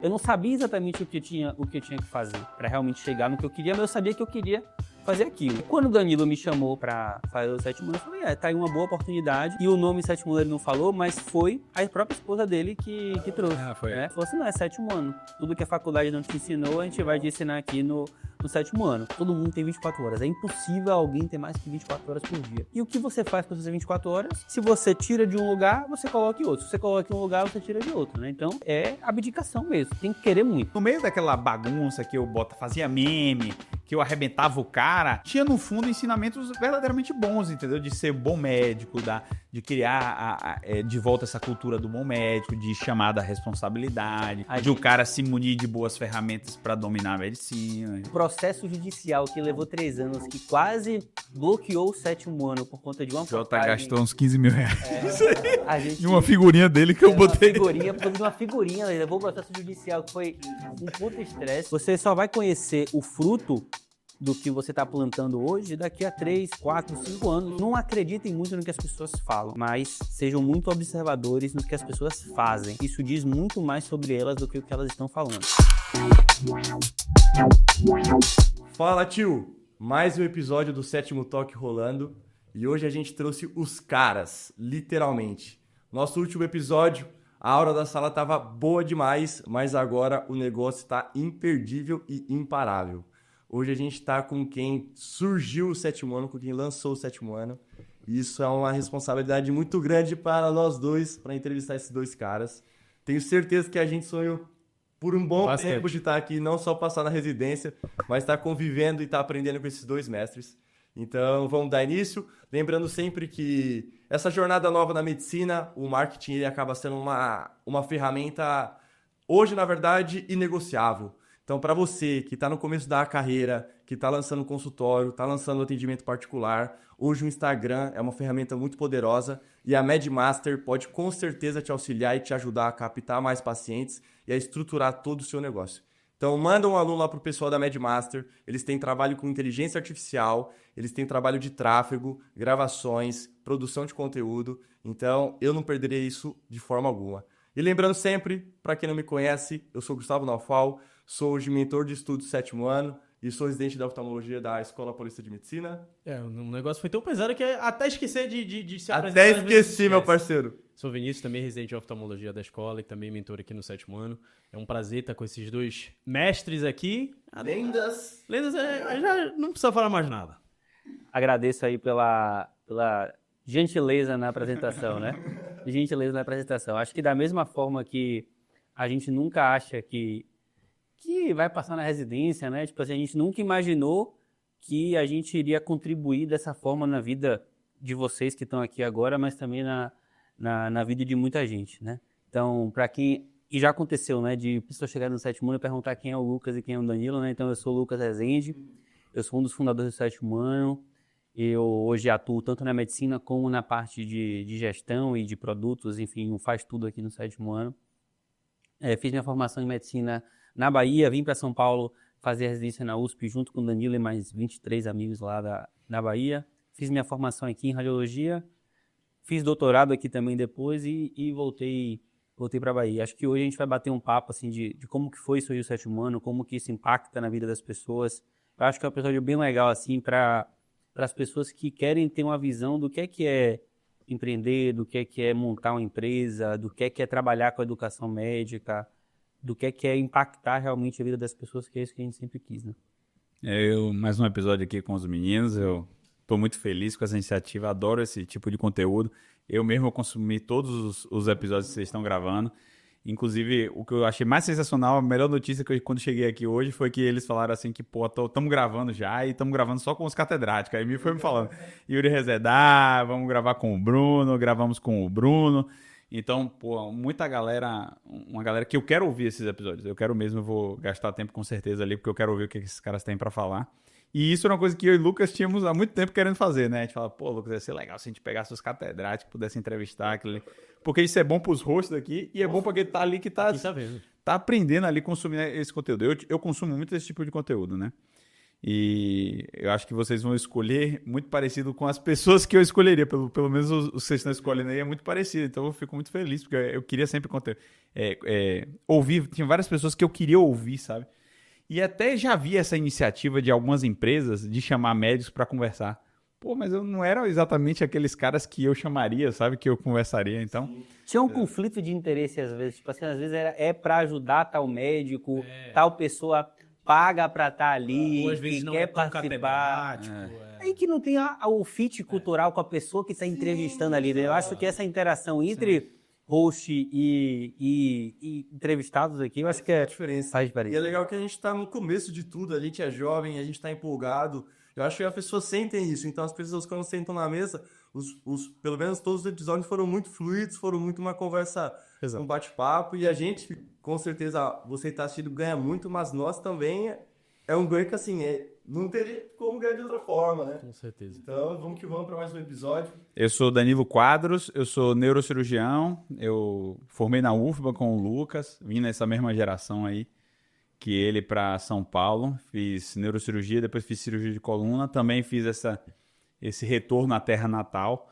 Eu não sabia exatamente o que eu tinha que fazer para realmente chegar no que eu queria, mas eu sabia que eu queria fazer aquilo. Quando o Danilo me chamou para fazer o Sétimo Ano, eu falei, tá aí uma boa oportunidade. E o nome Sétimo Ano ele não falou, mas foi a própria esposa dele que trouxe. Foi. Falou assim, não, é Sétimo Ano. Tudo que a faculdade não te ensinou, a gente vai te ensinar aqui no Sétimo Ano. Todo mundo tem 24 horas. É impossível alguém ter mais que 24 horas por dia. E o que você faz com essas 24 horas? Se você tira de um lugar, você coloca em outro. Se você coloca em um lugar, você tira de outro, né? Então, é abdicação mesmo. Tem que querer muito. No meio daquela bagunça que eu fazia meme, que eu arrebentava o cara, tinha no fundo ensinamentos verdadeiramente bons, entendeu? De ser bom médico, de criar de volta essa cultura do bom médico, de chamar da responsabilidade, de o cara se munir de boas ferramentas para dominar a medicina. O processo judicial que levou 3 anos, que quase bloqueou o Sétimo Ano por conta de uma Jota gastou uns 15 mil reais. E uma figurinha dele que eu botei. Por causa de uma figurinha, levou o processo judicial, que foi um puta estresse. Você só vai conhecer o fruto do que você está plantando hoje daqui a 3, 4, 5 anos. Não acreditem muito no que as pessoas falam, mas sejam muito observadores no que as pessoas fazem. Isso diz muito mais sobre elas do que o que elas estão falando. Fala, tio! Mais um episódio do Sétimo Toque rolando e hoje a gente trouxe os caras, literalmente. Nosso último episódio, a aura da sala tava boa demais, mas agora o negócio tá imperdível e imparável. Hoje a gente tá com quem surgiu o Sétimo Ano, com quem lançou o Sétimo Ano. E isso é uma responsabilidade muito grande para nós dois, para entrevistar esses dois caras. Tenho certeza que a gente sonhou por um bom tempo de estar aqui, não só passar na residência, mas estar convivendo e estar aprendendo com esses dois mestres. Então, vamos dar início. Lembrando sempre que essa jornada nova na medicina, o marketing ele acaba sendo uma ferramenta, hoje, na verdade, inegociável. Então, para você que está no começo da carreira, que está lançando consultório, está lançando atendimento particular, hoje o Instagram é uma ferramenta muito poderosa e a MedMaster pode com certeza te auxiliar e te ajudar a captar mais pacientes e a estruturar todo o seu negócio. Então, manda um aluno lá para o pessoal da MedMaster, eles têm trabalho com inteligência artificial, eles têm trabalho de tráfego, gravações, produção de conteúdo, então eu não perderei isso de forma alguma. E lembrando sempre, para quem não me conhece, eu sou Gustavo Naufal, sou hoje mentor de estudos sétimo ano e sou residente da oftalmologia da Escola Paulista de Medicina. O negócio foi tão pesado que até esquecer de se apresentar. Até esqueci, meu parceiro. Sou Vinícius, também residente de oftalmologia da escola e também mentor aqui no sétimo ano. É um prazer estar com esses dois mestres aqui. Lendas. Lendas, já não precisa falar mais nada. Agradeço aí pela gentileza na apresentação, né? Gentileza na apresentação. Acho que da mesma forma que a gente nunca acha que vai passar na residência, né? Tipo assim, a gente nunca imaginou que a gente iria contribuir dessa forma na vida de vocês que estão aqui agora, mas também na vida de muita gente, né? Então, para quem... E já aconteceu, né? De pessoas chegarem no sétimo ano e perguntar quem é o Lucas e quem é o Danilo, né? Então, eu sou o Lucas Rezende, eu sou um dos fundadores do sétimo ano. Eu hoje atuo tanto na medicina como na parte de gestão e de produtos, enfim, faz tudo aqui no sétimo ano. Fiz minha formação em medicina na Bahia, vim para São Paulo fazer residência na USP junto com o Danilo e mais 23 amigos lá da Bahia. Fiz minha formação aqui em radiologia, fiz doutorado aqui também depois e voltei para a Bahia. Acho que hoje a gente vai bater um papo assim, de como que foi surgir o sétimo ano, como que isso impacta na vida das pessoas. Eu acho que é um episódio bem legal assim, para as pessoas que querem ter uma visão do que é empreender, do que é montar uma empresa, do que é trabalhar com a educação médica, do que é impactar realmente a vida das pessoas, que é isso que a gente sempre quis, né? Mais um episódio aqui com os meninos, eu estou muito feliz com essa iniciativa, adoro esse tipo de conteúdo. Eu mesmo consumi todos os episódios que vocês estão gravando. Inclusive, o que eu achei mais sensacional, a melhor notícia que eu, quando cheguei aqui hoje, foi que eles falaram assim que, estamos gravando já e estamos gravando só com os catedráticos. Aí foi me falando, Yuri Rezedar, vamos gravar com o Bruno, gravamos com o Bruno. Então, muita galera, uma galera que eu quero ouvir esses episódios. Eu quero mesmo, eu vou gastar tempo com certeza ali, porque eu quero ouvir o que esses caras têm pra falar. E isso era uma coisa que eu e o Lucas tínhamos há muito tempo querendo fazer, né? A gente fala, Lucas, ia ser legal se a gente pegasse os catedráticos, pudesse entrevistar aquele... Porque isso é bom pros hosts daqui e é bom pra quem tá ali que tá aprendendo ali, consumir esse conteúdo. Eu consumo muito esse tipo de conteúdo, né? E eu acho que vocês vão escolher muito parecido com as pessoas que eu escolheria. Pelo menos os que vocês estão escolhendo aí é muito parecido. Então eu fico muito feliz, porque eu queria sempre ouvir. Tinha várias pessoas que eu queria ouvir, sabe? E até já vi essa iniciativa de algumas empresas de chamar médicos para conversar. Pô, mas eu não era exatamente aqueles caras que eu chamaria, sabe? Que eu conversaria, então... Tinha um conflito de interesse às vezes. Tipo assim, às vezes é para ajudar tal médico, tal pessoa paga para estar ali, Ou às vezes que não quer é tão participar. catedrático. Aí que não tem o fit cultural com a pessoa que está entrevistando ali, né? Eu acho que essa interação entre host e entrevistados aqui, eu acho que Diferença. faz E diferença. é legal que a gente tá no começo de tudo, a gente é jovem, a gente tá empolgado. Eu acho que as pessoas sentem isso. Então as pessoas quando sentam na mesa, pelo menos todos os episódios foram muito fluidos, foram muito uma conversa, um bate-papo. E a gente, com certeza, você tá assistindo ganha muito, mas nós também é um ganho que assim, não teria como ganhar de outra forma, né? Com certeza. Então vamos que vamos para mais um episódio. Eu sou Danilo Quadros, eu sou neurocirurgião, eu formei na UFBA com o Lucas, vim nessa mesma geração aí que ele para São Paulo, fiz neurocirurgia, depois fiz cirurgia de coluna, também fiz esse retorno à terra natal.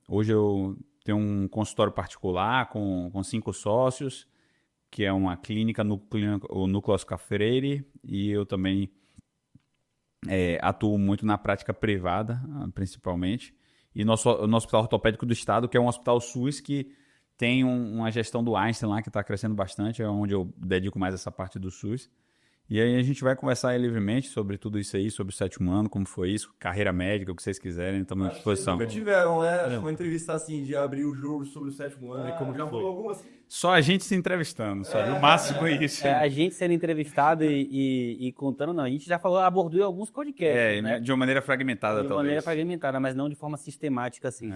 Hoje eu tenho um consultório particular com 5 sócios, que é uma clínica o Núcleo Oscar Freire, e eu também atuo muito na prática privada, principalmente, e no Hospital Ortopédico do Estado, que é um hospital SUS que tem uma gestão do Einstein lá que está crescendo bastante, é onde eu dedico mais essa parte do SUS. E aí a gente vai conversar aí livremente sobre tudo isso aí, sobre o 7º ano, como foi isso, carreira médica, o que vocês quiserem, estamos à disposição. Nunca tiveram, né? Uma entrevista assim, de abrir o jogo sobre o 7º ano. Como já falou algumas. Só a gente se entrevistando, sabe? O máximo é isso. A gente sendo entrevistado e contando, não, a gente já abordou em alguns podcasts, né? De uma maneira fragmentada, De talvez. maneira fragmentada, mas não de forma sistemática assim.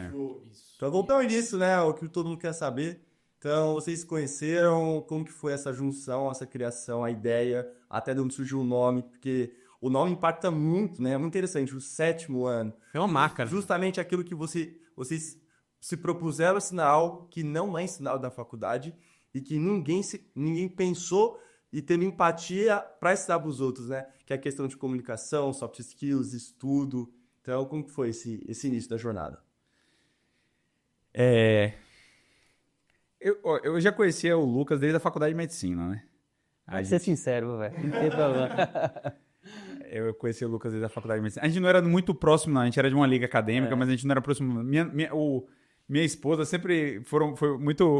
Então voltando ao início, né? O que todo mundo quer saber. Então, vocês se conheceram, como que foi essa junção, essa criação, a ideia, até de onde surgiu o nome, porque o nome impacta muito, né? É muito interessante, o 7º ano. É uma marca, né? Justamente aquilo que vocês se propuseram ensinar algo que não é ensinado na faculdade e que ninguém pensou e tendo empatia para ensinar para os outros, né? Que é a questão de comunicação, soft skills, estudo. Então, como que foi esse início da jornada? Eu já conhecia o Lucas desde a faculdade de medicina, né? Pra ser sincero, velho. Não tem problema. Eu conheci o Lucas desde a faculdade de medicina. A gente não era muito próximo, não. A gente era de uma liga acadêmica, mas a gente não era próximo. Minha esposa sempre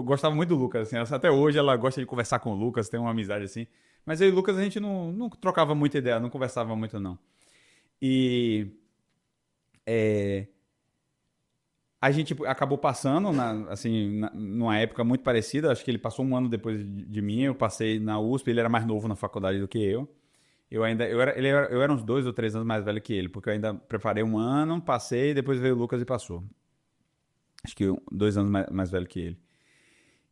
gostava muito do Lucas. Assim, até hoje ela gosta de conversar com o Lucas, tem uma amizade assim. Mas eu e o Lucas a gente não trocava muita ideia, não conversava muito, não. E a gente acabou passando, numa época muito parecida. Acho que ele passou um ano depois de mim. Eu passei na USP, ele era mais novo na faculdade do que eu. Eu era uns 2 ou 3 anos mais velho que ele, porque eu ainda preparei um ano, passei, depois veio o Lucas e passou. Acho que 2 anos mais velho que ele.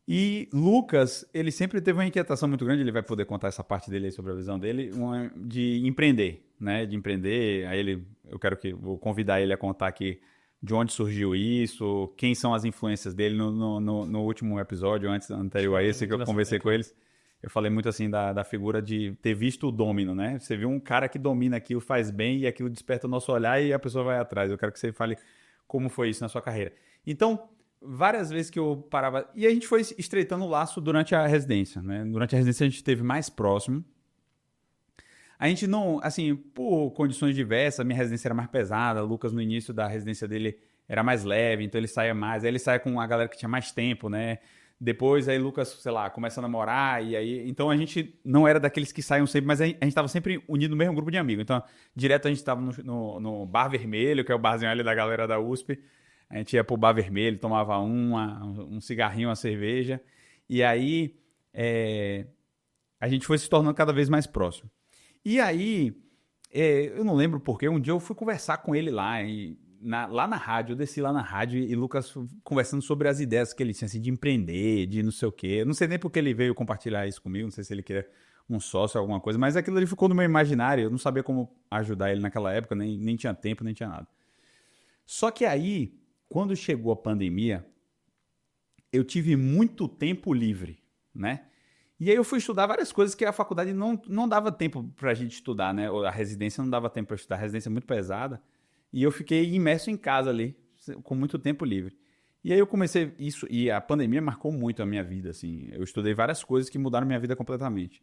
E Lucas, ele sempre teve uma inquietação muito grande, ele vai poder contar essa parte dele aí sobre a visão dele, de empreender, né? De empreender. Aí vou convidar ele a contar aqui de onde surgiu isso, quem são as influências dele. No último episódio, anterior a esse, que eu conversei com eles, eu falei muito assim da figura de ter visto o domínio, né? Você viu um cara que domina aquilo, faz bem, e aquilo desperta o nosso olhar e a pessoa vai atrás. Eu quero que você fale como foi isso na sua carreira. Então, várias vezes que eu parava... E a gente foi estreitando o laço durante a residência, né? Durante a residência a gente esteve mais próximo. A gente não... Assim, por condições diversas, a minha residência era mais pesada. O Lucas, no início da residência dele, era mais leve, então ele saía mais. Aí ele saía com a galera que tinha mais tempo, né? Depois, aí Lucas, sei lá, começa a namorar, e aí... Então, a gente não era daqueles que saiam sempre, mas a gente estava sempre unido no mesmo grupo de amigos. Então, direto a gente estava no Bar Vermelho, que é o barzinho ali da galera da USP. A gente ia pro Bar Vermelho, tomava um cigarrinho, uma cerveja. E aí, a gente foi se tornando cada vez mais próximo. E aí, eu não lembro porquê, um dia eu fui conversar com ele lá, lá na rádio, eu desci lá na rádio e Lucas conversando sobre as ideias que ele tinha, assim, de empreender, de não sei o quê. Eu não sei nem porque ele veio compartilhar isso comigo, não sei se ele queria um sócio ou alguma coisa, mas aquilo ali ficou no meu imaginário, eu não sabia como ajudar ele naquela época, nem tinha tempo, nem tinha nada. Só que aí, quando chegou a pandemia, eu tive muito tempo livre, né? E aí eu fui estudar várias coisas que a faculdade não dava tempo pra gente estudar, né? Ou a residência não dava tempo pra estudar, a residência é muito pesada. E eu fiquei imerso em casa ali, com muito tempo livre. E aí eu comecei isso, e a pandemia marcou muito a minha vida, assim. Eu estudei várias coisas que mudaram minha vida completamente.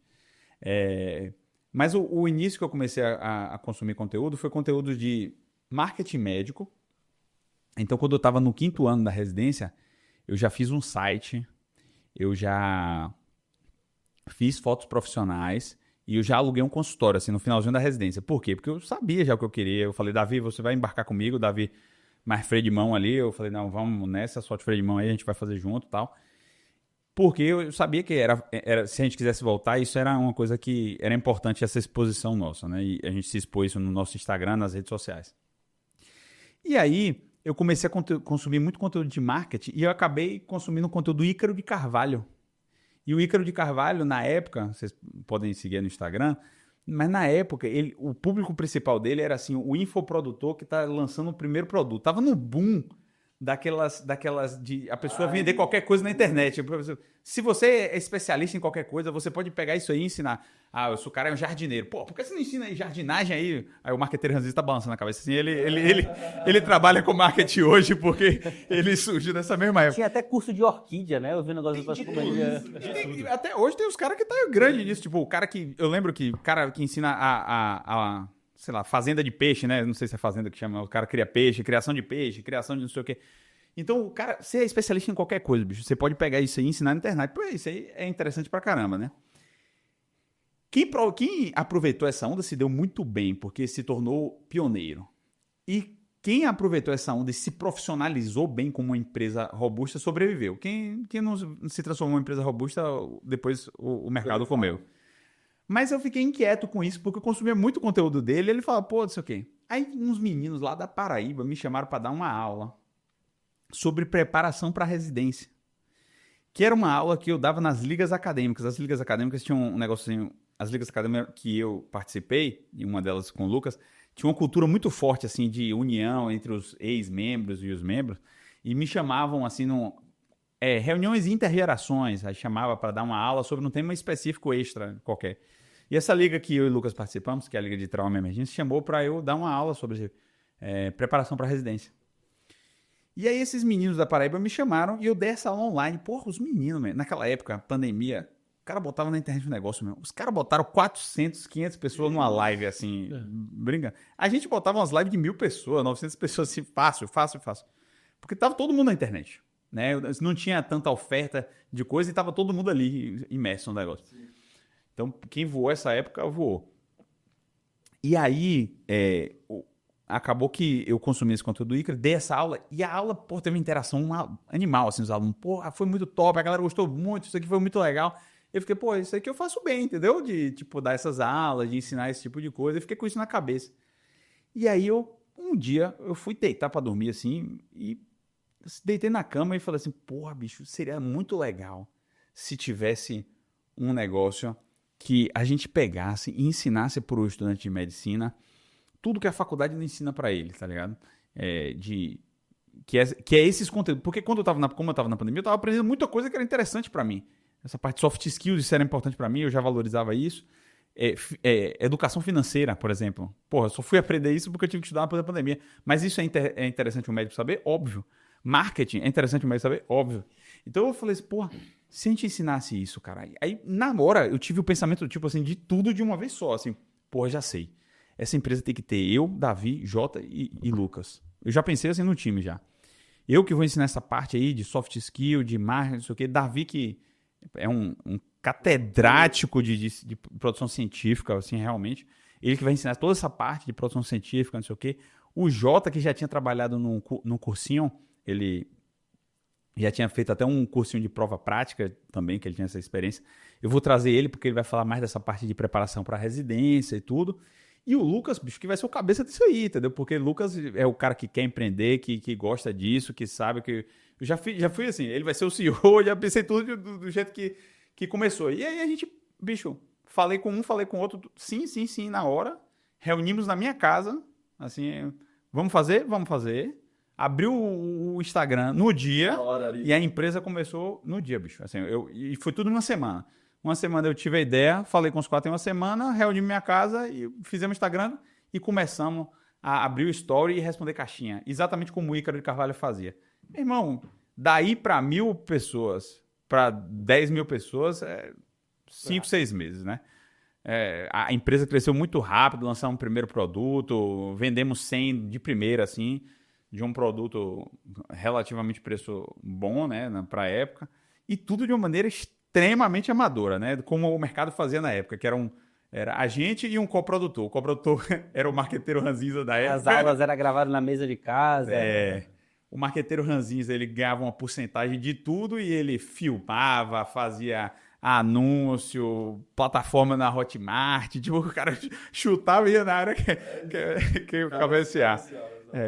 Mas o início que eu comecei a consumir conteúdo foi conteúdo de marketing médico. Então, quando eu estava no 5º ano da residência, eu já fiz um site, eu já fiz fotos profissionais e eu já aluguei um consultório, assim, no finalzinho da residência. Por quê? Porque eu sabia já o que eu queria. Eu falei, Davi, você vai embarcar comigo? Davi, mais freio de mão ali. Eu falei, não, vamos nessa, só de freio de mão aí, a gente vai fazer junto e tal. Porque eu sabia que se a gente quisesse voltar, isso era uma coisa que era importante, essa exposição nossa, né? E a gente se expôs isso no nosso Instagram, nas redes sociais. E aí, eu comecei a consumir muito conteúdo de marketing e eu acabei consumindo conteúdo do Ícaro de Carvalho. E o Ícaro de Carvalho, na época, vocês podem seguir no Instagram, mas na época, o público principal dele era assim, o infoprodutor que está lançando o primeiro produto. Tava no boom daquelas de a pessoa vender qualquer coisa na internet. Se você é especialista em qualquer coisa, você pode pegar isso aí e ensinar. O cara é um jardineiro. Pô, por que você não ensina aí jardinagem aí? Aí o marqueteiro Ranzis tá balançando a cabeça assim. Ele trabalha com marketing hoje porque ele surgiu dessa mesma época. Tinha até curso de orquídea, né? Eu vi um negócio do Até hoje tem os caras que tá grande nisso. Tipo, o cara que... Eu lembro que o cara que ensina sei lá, fazenda de peixe, né? Não sei se é fazenda que chama. O cara cria peixe, criação de peixe, criação de não sei o quê. Então, o cara, você é especialista em qualquer coisa, bicho. Você pode pegar isso aí e ensinar na internet. Pô, isso aí é interessante pra caramba, né? Quem aproveitou essa onda se deu muito bem, porque se tornou pioneiro. E quem aproveitou essa onda e se profissionalizou bem como uma empresa robusta, sobreviveu. Quem não se transformou em empresa robusta, depois o mercado comeu. Mas eu fiquei inquieto com isso, porque eu consumia muito conteúdo dele, e ele falava, pô, não sei o quê. Aí uns meninos lá da Paraíba me chamaram para dar uma aula sobre preparação para residência. Que era uma aula que eu dava nas ligas acadêmicas. As ligas acadêmicas tinham um negocinho... As ligas acadêmicas que eu participei, e uma delas com o Lucas, tinha uma cultura muito forte, assim, de união entre os ex-membros e os membros, e me chamavam, assim, reuniões inter-gerações, aí chamava para dar uma aula sobre um tema específico extra qualquer. E essa liga que eu e o Lucas participamos, que é a Liga de Trauma e Emergência, chamou para eu dar uma aula sobre preparação para residência. E aí esses meninos da Paraíba me chamaram e eu dei essa aula online. Porra, os meninos, naquela época, pandemia, o cara botava na internet um negócio mesmo. Os caras botaram 400, 500 pessoas numa live, assim, brincando. A gente botava umas lives de 1.000 pessoas, 900 pessoas, assim, fácil. Porque tava todo mundo na internet, né? Não tinha tanta oferta de coisa e tava todo mundo ali imerso no negócio. Sim. Então, quem voou essa época, voou. E aí, acabou que eu consumi esse conteúdo do Ícaro, dei essa aula, e a aula, pô, teve uma interação animal, assim, os alunos, pô, foi muito top, a galera gostou muito, isso aqui foi muito legal. Eu fiquei, pô, isso aqui eu faço bem, entendeu? De, tipo, dar essas aulas, de ensinar esse tipo de coisa, eu fiquei com isso na cabeça. E aí, um dia, eu fui deitar pra dormir, assim, e deitei na cama e falei assim, porra, bicho, seria muito legal se tivesse um negócio que a gente pegasse e ensinasse para o estudante de medicina tudo que a faculdade não ensina para ele, tá ligado? Que é esses conteúdos. Porque como eu tava na pandemia, eu tava aprendendo muita coisa que era interessante para mim. Essa parte de soft skills, isso era importante para mim, eu já valorizava isso. Educação financeira, por exemplo. Porra, eu só fui aprender isso porque eu tive que estudar depois da pandemia. Mas isso é interessante o médico saber? Óbvio. Marketing é interessante o médico saber? Óbvio. Então eu falei assim, porra, se a gente ensinasse isso, cara... Aí, na hora, eu tive o pensamento, tipo assim, de tudo de uma vez só, assim, porra, já sei. Essa empresa tem que ter eu, Davi, Jota e Lucas. Eu já pensei assim no time já. Eu que vou ensinar essa parte aí de soft skill, de marketing, não sei o quê. Davi que é um catedrático de produção científica, assim, realmente. Ele que vai ensinar toda essa parte de produção científica, não sei o quê. O Jota, que já tinha trabalhado num cursinho, ele já tinha feito até um cursinho de prova prática também, que ele tinha essa experiência. Eu vou trazer ele porque ele vai falar mais dessa parte de preparação para residência e tudo. E o Lucas, bicho, que vai ser o cabeça disso aí, entendeu? Porque o Lucas é o cara que quer empreender, que gosta disso, que sabe que... Eu já fui assim, ele vai ser o CEO, já pensei tudo do jeito que começou. E aí a gente, bicho, falei com um, falei com outro, sim, na hora. Reunimos na minha casa, assim, vamos fazer? Vamos fazer. Abriu o Instagram no dia e a empresa começou no dia, bicho. Assim, e foi tudo numa semana. Uma semana eu tive a ideia, falei com os 4 em uma semana, reuni minha casa e fizemos Instagram e começamos a abrir o story e responder caixinha. Exatamente como o Ícaro de Carvalho fazia. Meu irmão, daí para 1.000 pessoas, para 10 mil pessoas, 5, 6 meses, né? A empresa cresceu muito rápido, lançamos um primeiro produto, vendemos 100 de primeira, assim, de um produto relativamente preço bom, né, para a época, e tudo de uma maneira extremamente amadora, né, como o mercado fazia na época, que era a gente e um coprodutor. O coprodutor era o marqueteiro ranzinza da época. As aulas eram gravadas na mesa de casa. O marqueteiro ranzinza, ele ganhava uma porcentagem de tudo e ele filmava, fazia anúncio, plataforma na Hotmart, tipo, o cara chutava e ia na área que cabecear.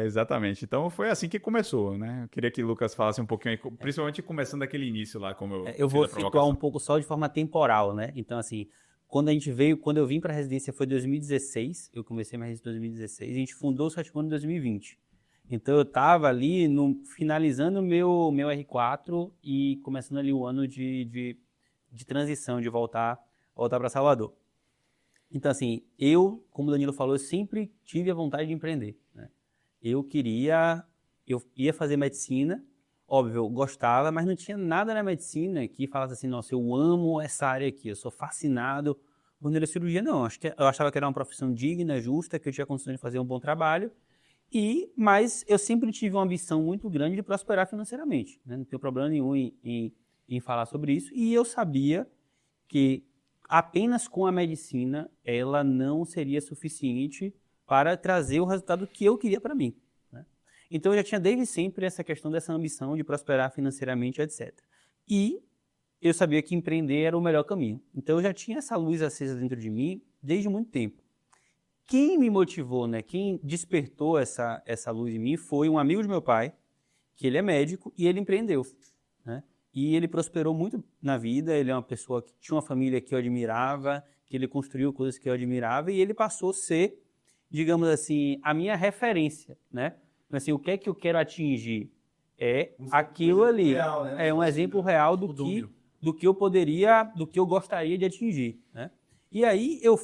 Exatamente. Então foi assim que começou, né? Eu queria que o Lucas falasse um pouquinho aí, principalmente começando daquele início lá, como eu vou situar um pouco só de forma temporal, né? Então, assim, quando eu vim para a residência foi em 2016, eu comecei minha residência em 2016, e a gente fundou o 7º ano em 2020. Então, eu estava ali finalizando o meu R4 e começando ali o ano de transição, de voltar para Salvador. Então, assim, como o Danilo falou, eu sempre tive a vontade de empreender, né? Eu ia fazer medicina, óbvio, eu gostava, mas não tinha nada na medicina que falasse assim, nossa, eu amo essa área aqui, eu sou fascinado por neurocirurgia. Não, eu achava que era uma profissão digna, justa, que eu tinha condições de fazer um bom trabalho, mas eu sempre tive uma ambição muito grande de prosperar financeiramente, né? Não tenho problema nenhum em falar sobre isso, e eu sabia que apenas com a medicina ela não seria suficiente para trazer o resultado que eu queria para mim, né? Então eu já tinha desde sempre essa questão dessa ambição de prosperar financeiramente, etc. E eu sabia que empreender era o melhor caminho. Então eu já tinha essa luz acesa dentro de mim desde muito tempo. Quem me motivou, né? Quem despertou essa luz em mim foi um amigo de meu pai, que ele é médico e ele empreendeu, né? E ele prosperou muito na vida, ele é uma pessoa que tinha uma família que eu admirava, que ele construiu coisas que eu admirava e ele passou a ser, digamos assim, a minha referência, né? Assim, o que é que eu quero atingir? Aquilo ali. Real, né? É um exemplo real do que eu gostaria de atingir, né? E aí eu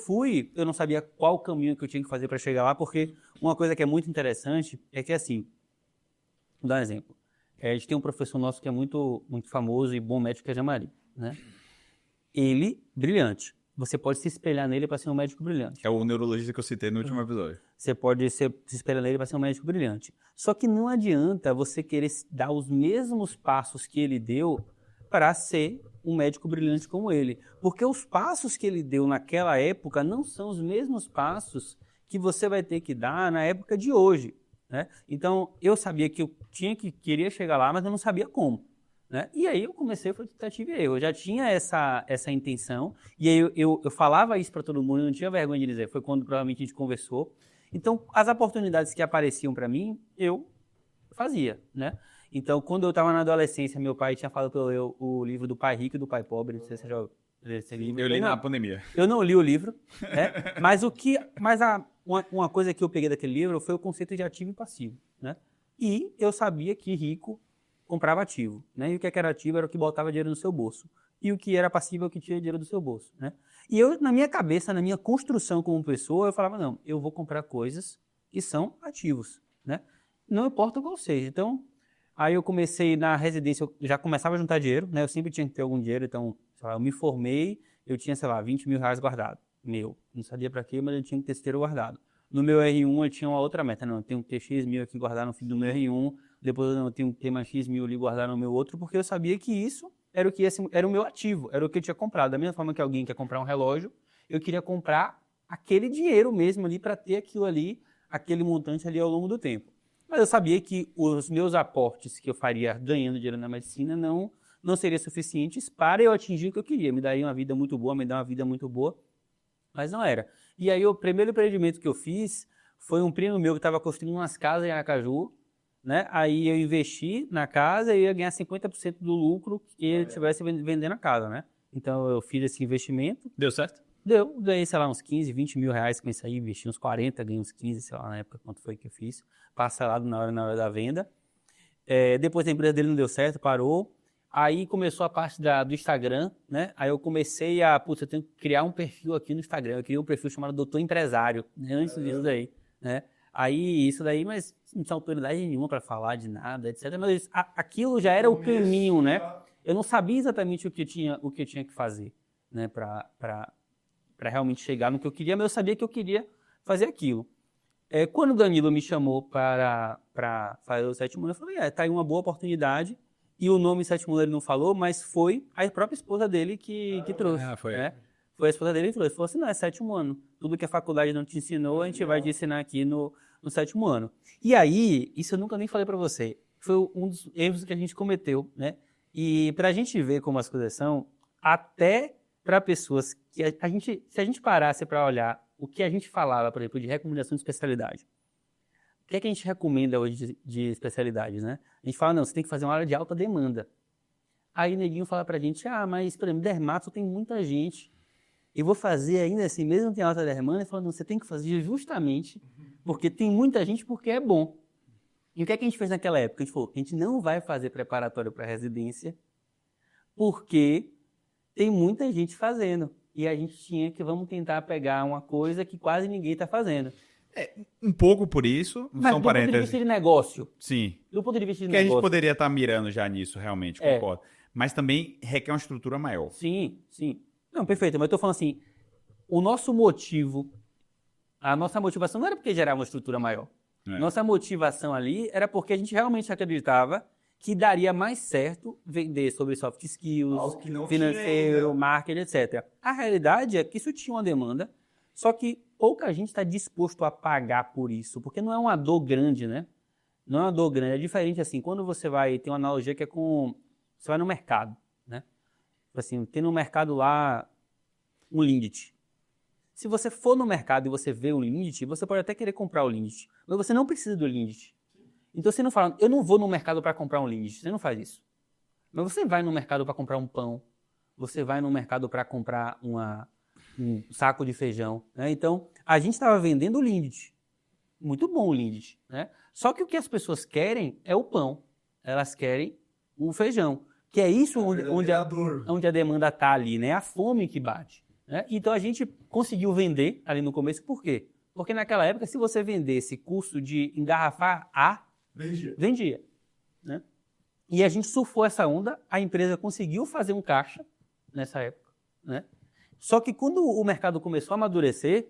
não sabia qual caminho que eu tinha que fazer para chegar lá, porque uma coisa que é muito interessante é que, assim, vou dar um exemplo. A gente tem um professor nosso que é muito, muito famoso e bom médico, que é Jamari, né? Ele, brilhante. Você pode se espelhar nele para ser um médico brilhante. É o neurologista que eu citei no último episódio. Você pode se espelhar nele para ser um médico brilhante. Só que não adianta você querer dar os mesmos passos que ele deu para ser um médico brilhante como ele. Porque os passos que ele deu naquela época não são os mesmos passos que você vai ter que dar na época de hoje, né? Então, eu sabia que eu queria chegar lá, mas eu não sabia como, né? E aí eu comecei a fazer tentativa e erro. Eu já tinha essa intenção, e aí eu falava isso para todo mundo, eu não tinha vergonha de dizer. Foi quando provavelmente a gente conversou. Então, as oportunidades que apareciam para mim, eu fazia, né? Então, quando eu estava na adolescência, meu pai tinha falado para eu ler o livro do Pai Rico e do Pai Pobre. Não sei se você já leu esse livro. Eu li na pandemia. Eu não li o livro, né? Mas uma coisa que eu peguei daquele livro foi o conceito de ativo e passivo, né? E eu sabia que rico comprava ativo, né? E o que era ativo era o que botava dinheiro no seu bolso. E o que era passivo é o que tira dinheiro do seu bolso, né? E eu, na minha cabeça, na minha construção como pessoa, eu falava, não, eu vou comprar coisas que são ativos, né? Não importa qual seja. Então, aí eu comecei na residência, eu já começava a juntar dinheiro, né? Eu sempre tinha que ter algum dinheiro, então, sei lá, eu me formei, eu tinha, sei lá, 20 mil reais guardado, meu. Não sabia para quê, mas eu tinha que ter esse dinheiro guardado. No meu R1 eu tinha uma outra meta, não, eu tenho que ter X mil aqui guardado no fim do meu R1, depois eu tenho que ter mais X mil ali guardado no meu outro, porque eu sabia que isso era o meu ativo, era o que eu tinha comprado. Da mesma forma que alguém quer comprar um relógio, eu queria comprar aquele dinheiro mesmo ali para ter aquilo ali, aquele montante ali ao longo do tempo. Mas eu sabia que os meus aportes que eu faria ganhando dinheiro na medicina não seriam suficientes para eu atingir o que eu queria. Me daria uma vida muito boa, me dar uma vida muito boa, mas não era. E aí o primeiro empreendimento que eu fiz foi um primo meu que estava construindo umas casas em Aracaju, né? Aí eu investi na casa e ia ganhar 50% do lucro que ele estivesse vendendo a casa, né? Então eu fiz esse investimento. Deu certo? Deu, ganhei, sei lá, uns 15, 20 mil reais com isso aí, investi uns 40, ganhei uns 15, sei lá, na época quanto foi que eu fiz, parcelado na hora da venda. Depois a empresa dele não deu certo, parou. Aí começou a parte do Instagram, né? Aí eu comecei eu tenho que criar um perfil aqui no Instagram. Eu criei um perfil chamado Doutor Empresário, né? Antes disso daí, né? Aí isso daí, mas não tinha autoridade nenhuma para falar de nada, etc. Mas aquilo já era o caminho, né? Eu não sabia exatamente o que eu tinha que fazer, né? Para realmente chegar no que eu queria, mas eu sabia que eu queria fazer aquilo. Quando o Danilo me chamou para fazer o Sétimo Ano, eu falei, tá aí uma boa oportunidade. E o nome Sétimo Ano ele não falou, mas foi a própria esposa dele que trouxe. Foi. Né? Foi a esposa dele que trouxe. Ele falou assim, não, é Sétimo Ano. Tudo que a faculdade não te ensinou, a gente vai te ensinar aqui no Sétimo Ano. E aí, isso eu nunca nem falei para você, foi um dos erros que a gente cometeu, né? E para a gente ver como as coisas são, até para pessoas que se a gente parasse para olhar o que a gente falava, por exemplo, de recomendação de especialidade. O que é que a gente recomenda hoje de especialidades, né? A gente fala, não, você tem que fazer uma área de alta demanda. Aí o neguinho fala pra gente, mas, por exemplo, dermato tem muita gente. Eu vou fazer ainda assim, mesmo que tem alta demanda, ele fala, não, você tem que fazer justamente porque tem muita gente, porque é bom. E o que é que a gente fez naquela época? A gente falou, a gente não vai fazer preparatório para residência porque tem muita gente fazendo. E a gente vamos tentar pegar uma coisa que quase ninguém está fazendo. Um pouco por isso, mas são do ponto de parênteses. vista de negócio. Sim. Do ponto de vista de Que a gente negócio. poderia estar mirando já nisso, realmente, concordo. Mas também requer uma estrutura maior. Sim, sim. Não, perfeito, mas eu estou falando assim, o nosso motivo, a nossa motivação não era porque gerar uma estrutura maior. Nossa motivação ali era porque a gente realmente acreditava que daria mais certo vender sobre soft skills, financeiro, marketing, etc. A realidade é que isso tinha uma demanda, só que pouca gente está disposto a pagar por isso, porque não é uma dor grande, né? Não é uma dor grande, é diferente assim, quando você vai, tem uma analogia que é com, você vai no mercado, né? Assim, tem no mercado lá um Lindt. Se você for no mercado e você vê um Lindt, você pode até querer comprar o Lindt, mas você não precisa do Lindt. Então você não fala, eu não vou no mercado para comprar um Lindt, você não faz isso. Mas você vai no mercado para comprar um pão, você vai no mercado para comprar um saco de feijão, né? Então, a gente estava vendendo o Lindt. Muito bom o Lindt, né? Só que o que as pessoas querem é o pão. Elas querem o feijão. Que é isso onde a demanda está ali, né? A fome que bate. Né? Então, a gente conseguiu vender ali no começo. Por quê? Porque naquela época, se você vendesse curso de engarrafar vendia. Né? E a gente surfou essa onda. A empresa conseguiu fazer um caixa nessa época, né? Só que quando o mercado começou a amadurecer,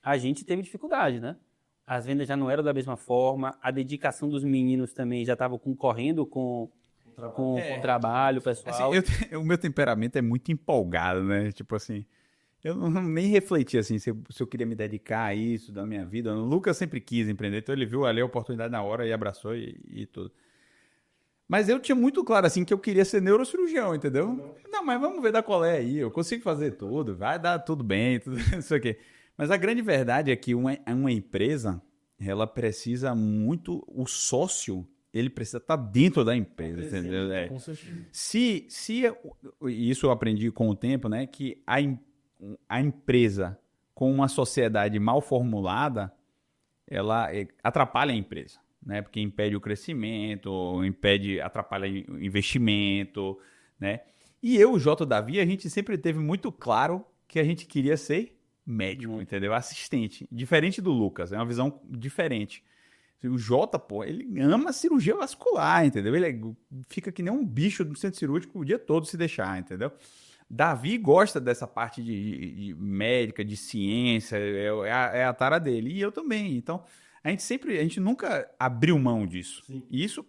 a gente teve dificuldade, né? As vendas já não eram da mesma forma, a dedicação dos meninos também já estava concorrendo com o trabalho pessoal. Assim, o meu temperamento é muito empolgado, né? Tipo assim, eu nem refleti assim, se eu queria me dedicar a isso da minha vida. O Lucas sempre quis empreender, então ele viu ali a oportunidade na hora e abraçou e tudo. Mas eu tinha muito claro, assim, que eu queria ser neurocirurgião, entendeu? Não, mas vamos ver da qual é aí, eu consigo fazer tudo, vai dar tudo bem, tudo isso aqui. Mas a grande verdade é que uma empresa, ela precisa muito, o sócio, ele precisa estar dentro da empresa, entendeu? Com certeza. Isso eu aprendi com o tempo, né, que a empresa com uma sociedade mal formulada, ela atrapalha a empresa. Né, porque impede o crescimento, atrapalha o investimento, né? E eu, o J. Davi, a gente sempre teve muito claro que a gente queria ser médico, entendeu? Assistente. Diferente do Lucas, é uma visão diferente. O J, pô, ele ama cirurgia vascular, entendeu? Ele fica que nem um bicho no centro cirúrgico o dia todo se deixar, entendeu? Davi gosta dessa parte de médica, de ciência, é a tara dele. E eu também, então... A gente nunca abriu mão disso. Sim. E isso,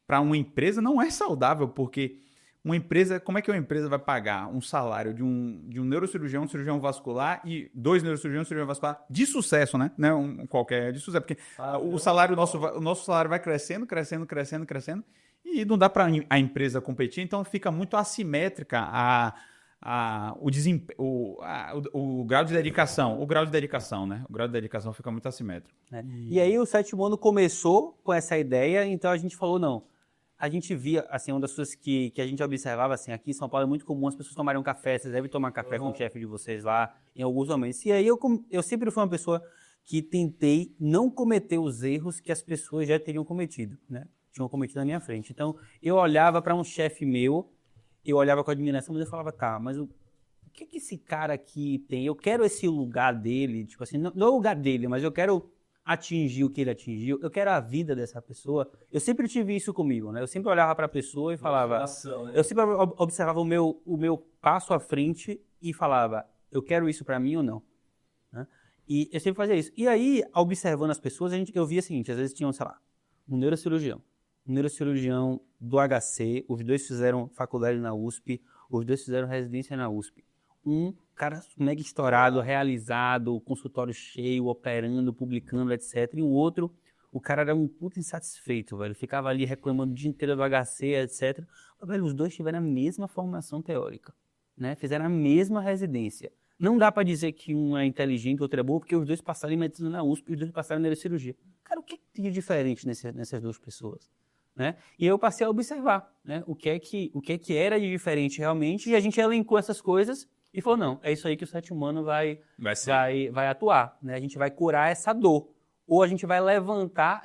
para uma empresa, não é saudável, porque uma empresa, como é que uma empresa vai pagar um salário de um neurocirurgião, um cirurgião vascular e 2 neurocirurgiões, um cirurgião vascular de sucesso, né? Não qualquer de sucesso, porque o nosso salário vai crescendo e não dá para a empresa competir, então fica muito assimétrica o grau de dedicação. O grau de dedicação, né? O grau de dedicação fica muito assimétrico. E aí o Sétimo Ano começou com essa ideia, então a gente falou, não. A gente via, assim, uma das coisas que a gente observava, assim, aqui em São Paulo é muito comum as pessoas tomarem um café, vocês devem tomar café com o chefe de vocês lá em alguns momentos. E aí eu sempre fui uma pessoa que tentei não cometer os erros que as pessoas já teriam cometido, né? tinham cometido na minha frente. Então, eu olhava para um chefe meu, eu olhava com admiração, mas eu falava, tá, mas o que esse cara aqui tem? Eu quero esse lugar dele, tipo assim, não é o lugar dele, mas eu quero atingir o que ele atingiu, eu quero a vida dessa pessoa. Eu sempre tive isso comigo, né? Eu sempre olhava para a pessoa e falava... Eu sempre observava o meu passo à frente e falava, eu quero isso para mim ou não? Né? E eu sempre fazia isso. E aí, observando as pessoas, eu via o seguinte, às vezes tinham, sei lá, um neurocirurgião do HC, os dois fizeram faculdade na USP, os dois fizeram residência na USP. Um cara mega estourado, realizado, consultório cheio, operando, publicando, etc. E o outro, o cara era um puto insatisfeito, velho. Ficava ali reclamando o dia inteiro do HC, etc. Mas, velho, os dois tiveram a mesma formação teórica, né? Fizeram a mesma residência. Não dá para dizer que um é inteligente e outro é bom, porque os dois passaram em medicina na USP e os dois passaram em neurocirurgia. Cara, o que tem de diferente nessas duas pessoas? Né? E eu passei a observar, né? o que é que era de diferente realmente, e a gente elencou essas coisas e falou, não, é isso aí que o 7 Humano vai atuar. Né? A gente vai curar essa dor. Ou a gente vai levantar,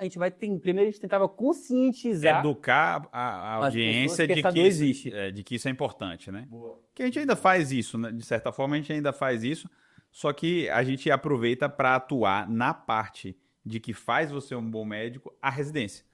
primeiro a gente tentava conscientizar... Educar a audiência de que isso é importante, né? Boa. Que a gente ainda faz isso, né? De certa forma a gente ainda faz isso, só que a gente aproveita para atuar na parte de que faz você um bom médico, a residência.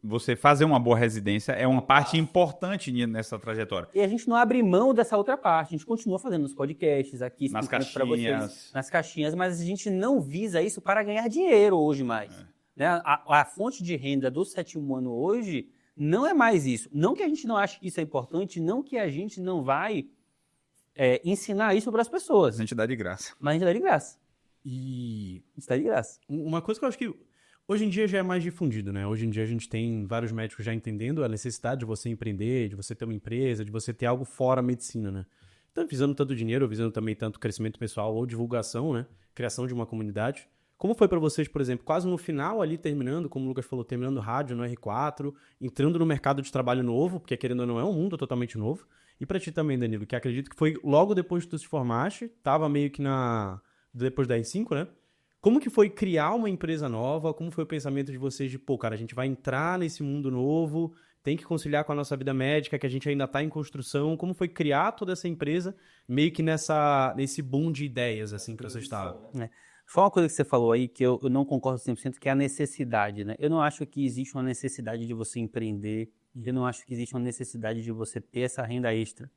Você fazer uma boa residência é uma parte importante nessa trajetória. E a gente não abre mão dessa outra parte, a gente continua fazendo nos podcasts aqui, nas caixinhas. Nas caixinhas, mas a gente não visa isso para ganhar dinheiro hoje mais. Né? A fonte de renda do 7 Humano hoje não é mais isso. Não que a gente não ache que isso é importante, não que a gente não vai ensinar isso para as pessoas. A gente dá de graça. Mas a gente dá de graça. E a gente dá de graça. Uma coisa que eu acho que hoje em dia já é mais difundido, né? Hoje em dia a gente tem vários médicos já entendendo a necessidade de você empreender, de você ter uma empresa, de você ter algo fora a medicina, né? Então, visando tanto dinheiro, visando também tanto crescimento pessoal ou divulgação, né? Criação de uma comunidade. Como foi para vocês, por exemplo, quase no final ali, terminando, como o Lucas falou, terminando rádio no R4, entrando no mercado de trabalho novo, porque querendo ou não é um mundo totalmente novo. E para ti também, Danilo, que acredito que foi logo depois que tu se formaste, tava meio que depois da R5, né? Como que foi criar uma empresa nova? Como foi o pensamento de vocês de, pô, cara, a gente vai entrar nesse mundo novo, tem que conciliar com a nossa vida médica, que a gente ainda está em construção. Como foi criar toda essa empresa meio que nesse boom de ideias, assim, que vocês estavam? Foi uma coisa que você falou aí que eu não concordo 100%, que é a necessidade, né? Eu não acho que existe uma necessidade de você empreender, eu não acho que existe uma necessidade de você ter essa renda extra.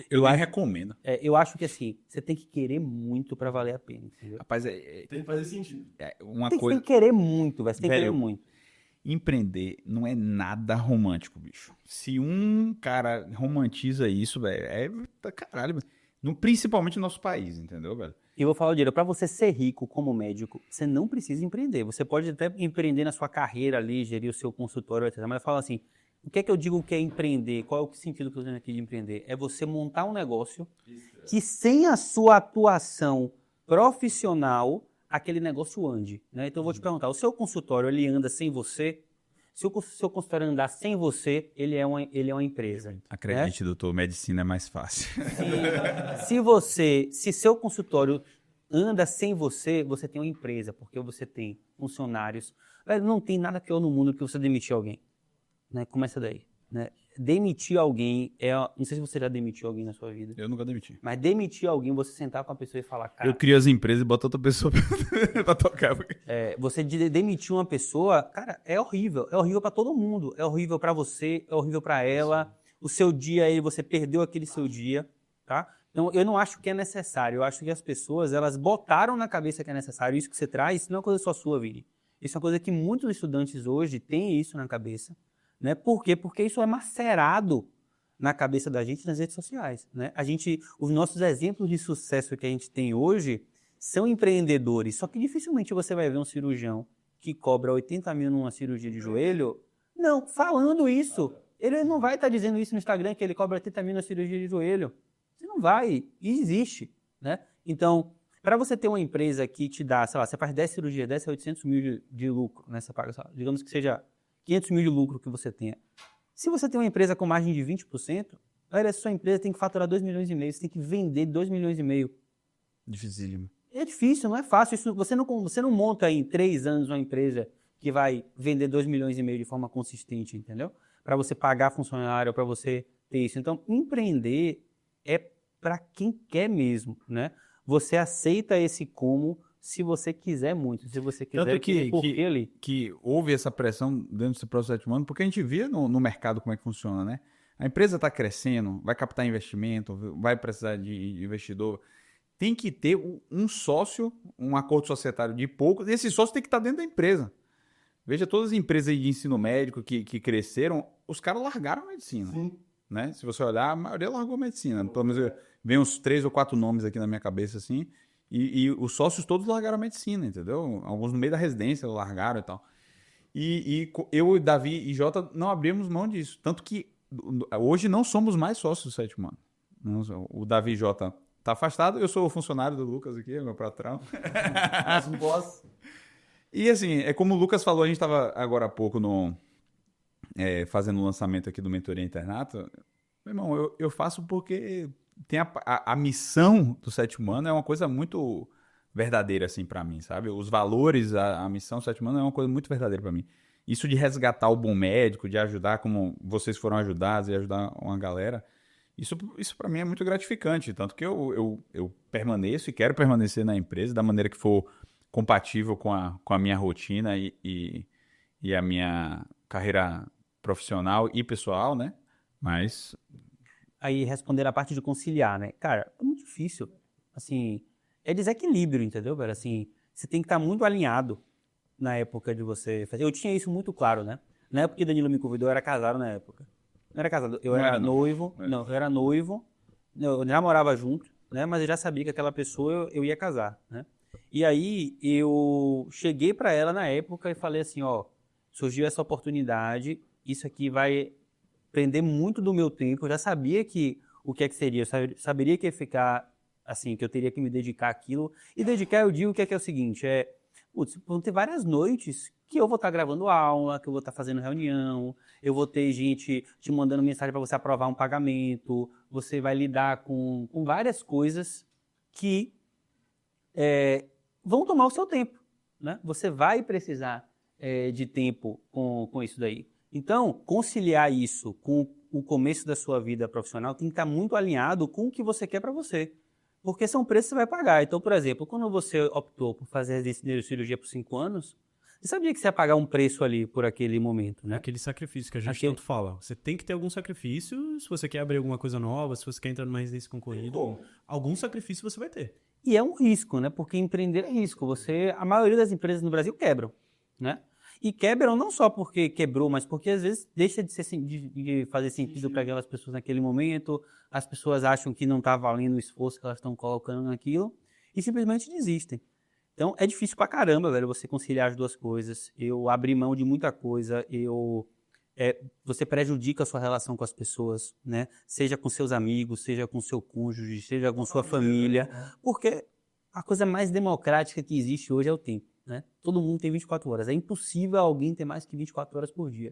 Eu recomendo. Eu acho que assim, você tem que querer muito pra valer a pena, entendeu? Rapaz, tem que fazer sentido. Tem que querer muito, velho. Você tem que querer muito. Empreender não é nada romântico, bicho. Se um cara romantiza isso, velho, caralho, principalmente no nosso país, entendeu, velho? E eu vou falar, Diego, pra você ser rico como médico, você não precisa empreender. Você pode até empreender na sua carreira ali, gerir o seu consultório, etc. Mas eu falo assim, o que é que eu digo que é empreender? Qual é o sentido que eu estou dizendo aqui de empreender? É você montar um negócio que sem a sua atuação profissional, aquele negócio ande. Né? Então eu vou te perguntar, o seu consultório, ele anda sem você? Se o seu consultório andar sem você, ele é uma empresa. Acredite, doutor, medicina é mais fácil. Se seu consultório anda sem você, você tem uma empresa, porque você tem funcionários. Não tem nada pior no mundo que você demitir alguém. Né? Começa daí. Né? Demitir alguém não sei se você já demitiu alguém na sua vida. Eu nunca demiti. Mas demitir alguém, você sentar com a pessoa e falar, cara... Eu crio as empresas e boto outra pessoa pra tocar. Você demitir uma pessoa, cara, é horrível. É horrível pra todo mundo. É horrível pra você, é horrível pra ela. Sim. O seu dia aí, você perdeu aquele seu dia, tá? Então, eu não acho que é necessário. Eu acho que as pessoas, elas botaram na cabeça que é necessário. Isso que você traz, isso não é uma coisa só sua, Vini. Isso é uma coisa que muitos estudantes hoje têm isso na cabeça. Né? Por quê? Porque isso é macerado na cabeça da gente nas redes sociais. Né? Os nossos exemplos de sucesso que a gente tem hoje são empreendedores, só que dificilmente você vai ver um cirurgião que cobra 80 mil numa cirurgia de joelho, não, falando isso. Ele não vai estar dizendo isso no Instagram, que ele cobra 80 mil na cirurgia de joelho. Você não vai, e existe. Né? Então, para você ter uma empresa que te dá, sei lá, você faz 10 cirurgias, 10 a 800 mil de lucro, né? Você paga, digamos que seja 500 mil de lucro que você tenha. Se você tem uma empresa com margem de 20%, olha, a sua empresa tem que faturar 2 milhões e meio, você tem que vender 2 milhões e meio. Dificílimo. É difícil, não é fácil. Isso, você não monta em 3 anos uma empresa que vai vender 2,5 milhões de forma consistente, entendeu? Para você pagar funcionário, para você ter isso. Então, empreender é para quem quer mesmo, né? Você aceita esse como se você quiser muito, se você quiser Tanto ali. que houve essa pressão dentro desse processo de ano, porque a gente via no mercado como é que funciona, né? A empresa está crescendo, vai captar investimento, vai precisar de investidor. Tem que ter um sócio, um acordo societário de poucos, e esse sócio tem que estar dentro da empresa. Veja, todas as empresas aí de ensino médico que cresceram, os caras largaram a medicina. Sim. Né? Se você olhar, a maioria largou a medicina. Pelo menos vem uns 3 ou 4 nomes aqui na minha cabeça, assim, e os sócios todos largaram a medicina, entendeu? Alguns no meio da residência largaram e tal. E eu, Davi e Jota não abrimos mão disso. Tanto que hoje não somos mais sócios do Sétimo Ano. O Davi e Jota tá afastado, eu sou o funcionário do Lucas aqui, meu patrão. As boss. E assim, é como o Lucas falou, a gente estava agora há pouco fazendo o lançamento aqui do Mentoria Internato. Meu irmão, eu faço porque tem a missão do Sétimo Ano é uma coisa muito verdadeira assim para mim, sabe? Os valores, a missão do Sétimo Ano é uma coisa muito verdadeira para mim. Isso de resgatar o bom médico, de ajudar como vocês foram ajudados e ajudar uma galera, isso para mim é muito gratificante. Tanto que eu permaneço e quero permanecer na empresa da maneira que for compatível com a minha rotina e a minha carreira profissional e pessoal, né? Mas Aí responder a parte de conciliar, né? Cara, é muito difícil. Assim, é desequilíbrio, entendeu, velho? Assim, você tem que estar muito alinhado na época de você fazer. Eu tinha isso muito claro, né? Na época que Danilo me convidou, eu era casado na época. Não era casado, eu era noivo. Não, eu era noivo. Eu já morava junto, né? Mas eu já sabia que aquela pessoa eu ia casar, né? E aí eu cheguei para ela na época e falei assim, ó, surgiu essa oportunidade, isso aqui vai prender muito do meu tempo, eu já sabia o que é que seria, eu saberia que ia ficar assim, que eu teria que me dedicar àquilo, e dedicar eu digo que é o seguinte, vão ter várias noites que eu vou estar gravando aula, que eu vou estar fazendo reunião, eu vou ter gente te mandando mensagem para você aprovar um pagamento, você vai lidar com várias coisas que vão tomar o seu tempo, né? Você vai precisar de tempo com isso daí. Então, conciliar isso com o começo da sua vida profissional tem que estar muito alinhado com o que você quer para você. Porque são preços que você vai pagar. Então, por exemplo, quando você optou por fazer a cirurgia por 5 anos, você sabia que você ia pagar um preço ali por aquele momento, né? Aquele sacrifício que a gente tanto fala. Você tem que ter algum sacrifício se você quer abrir alguma coisa nova, se você quer entrar numa residência concorrida. Algum sacrifício você vai ter. E é um risco, né? Porque empreender é risco. A maioria das empresas no Brasil quebram, né? E quebram não só porque quebrou, mas porque às vezes deixa de fazer sentido para aquelas pessoas naquele momento, as pessoas acham que não está valendo o esforço que elas estão colocando naquilo e simplesmente desistem. Então é difícil pra caramba, velho, você conciliar as duas coisas. Eu abri mão de muita coisa, você prejudica a sua relação com as pessoas, né? Seja com seus amigos, seja com seu cônjuge, seja com sua família, porque a coisa mais democrática que existe hoje é o tempo. Né? Todo mundo tem 24 horas. É impossível alguém ter mais que 24 horas por dia.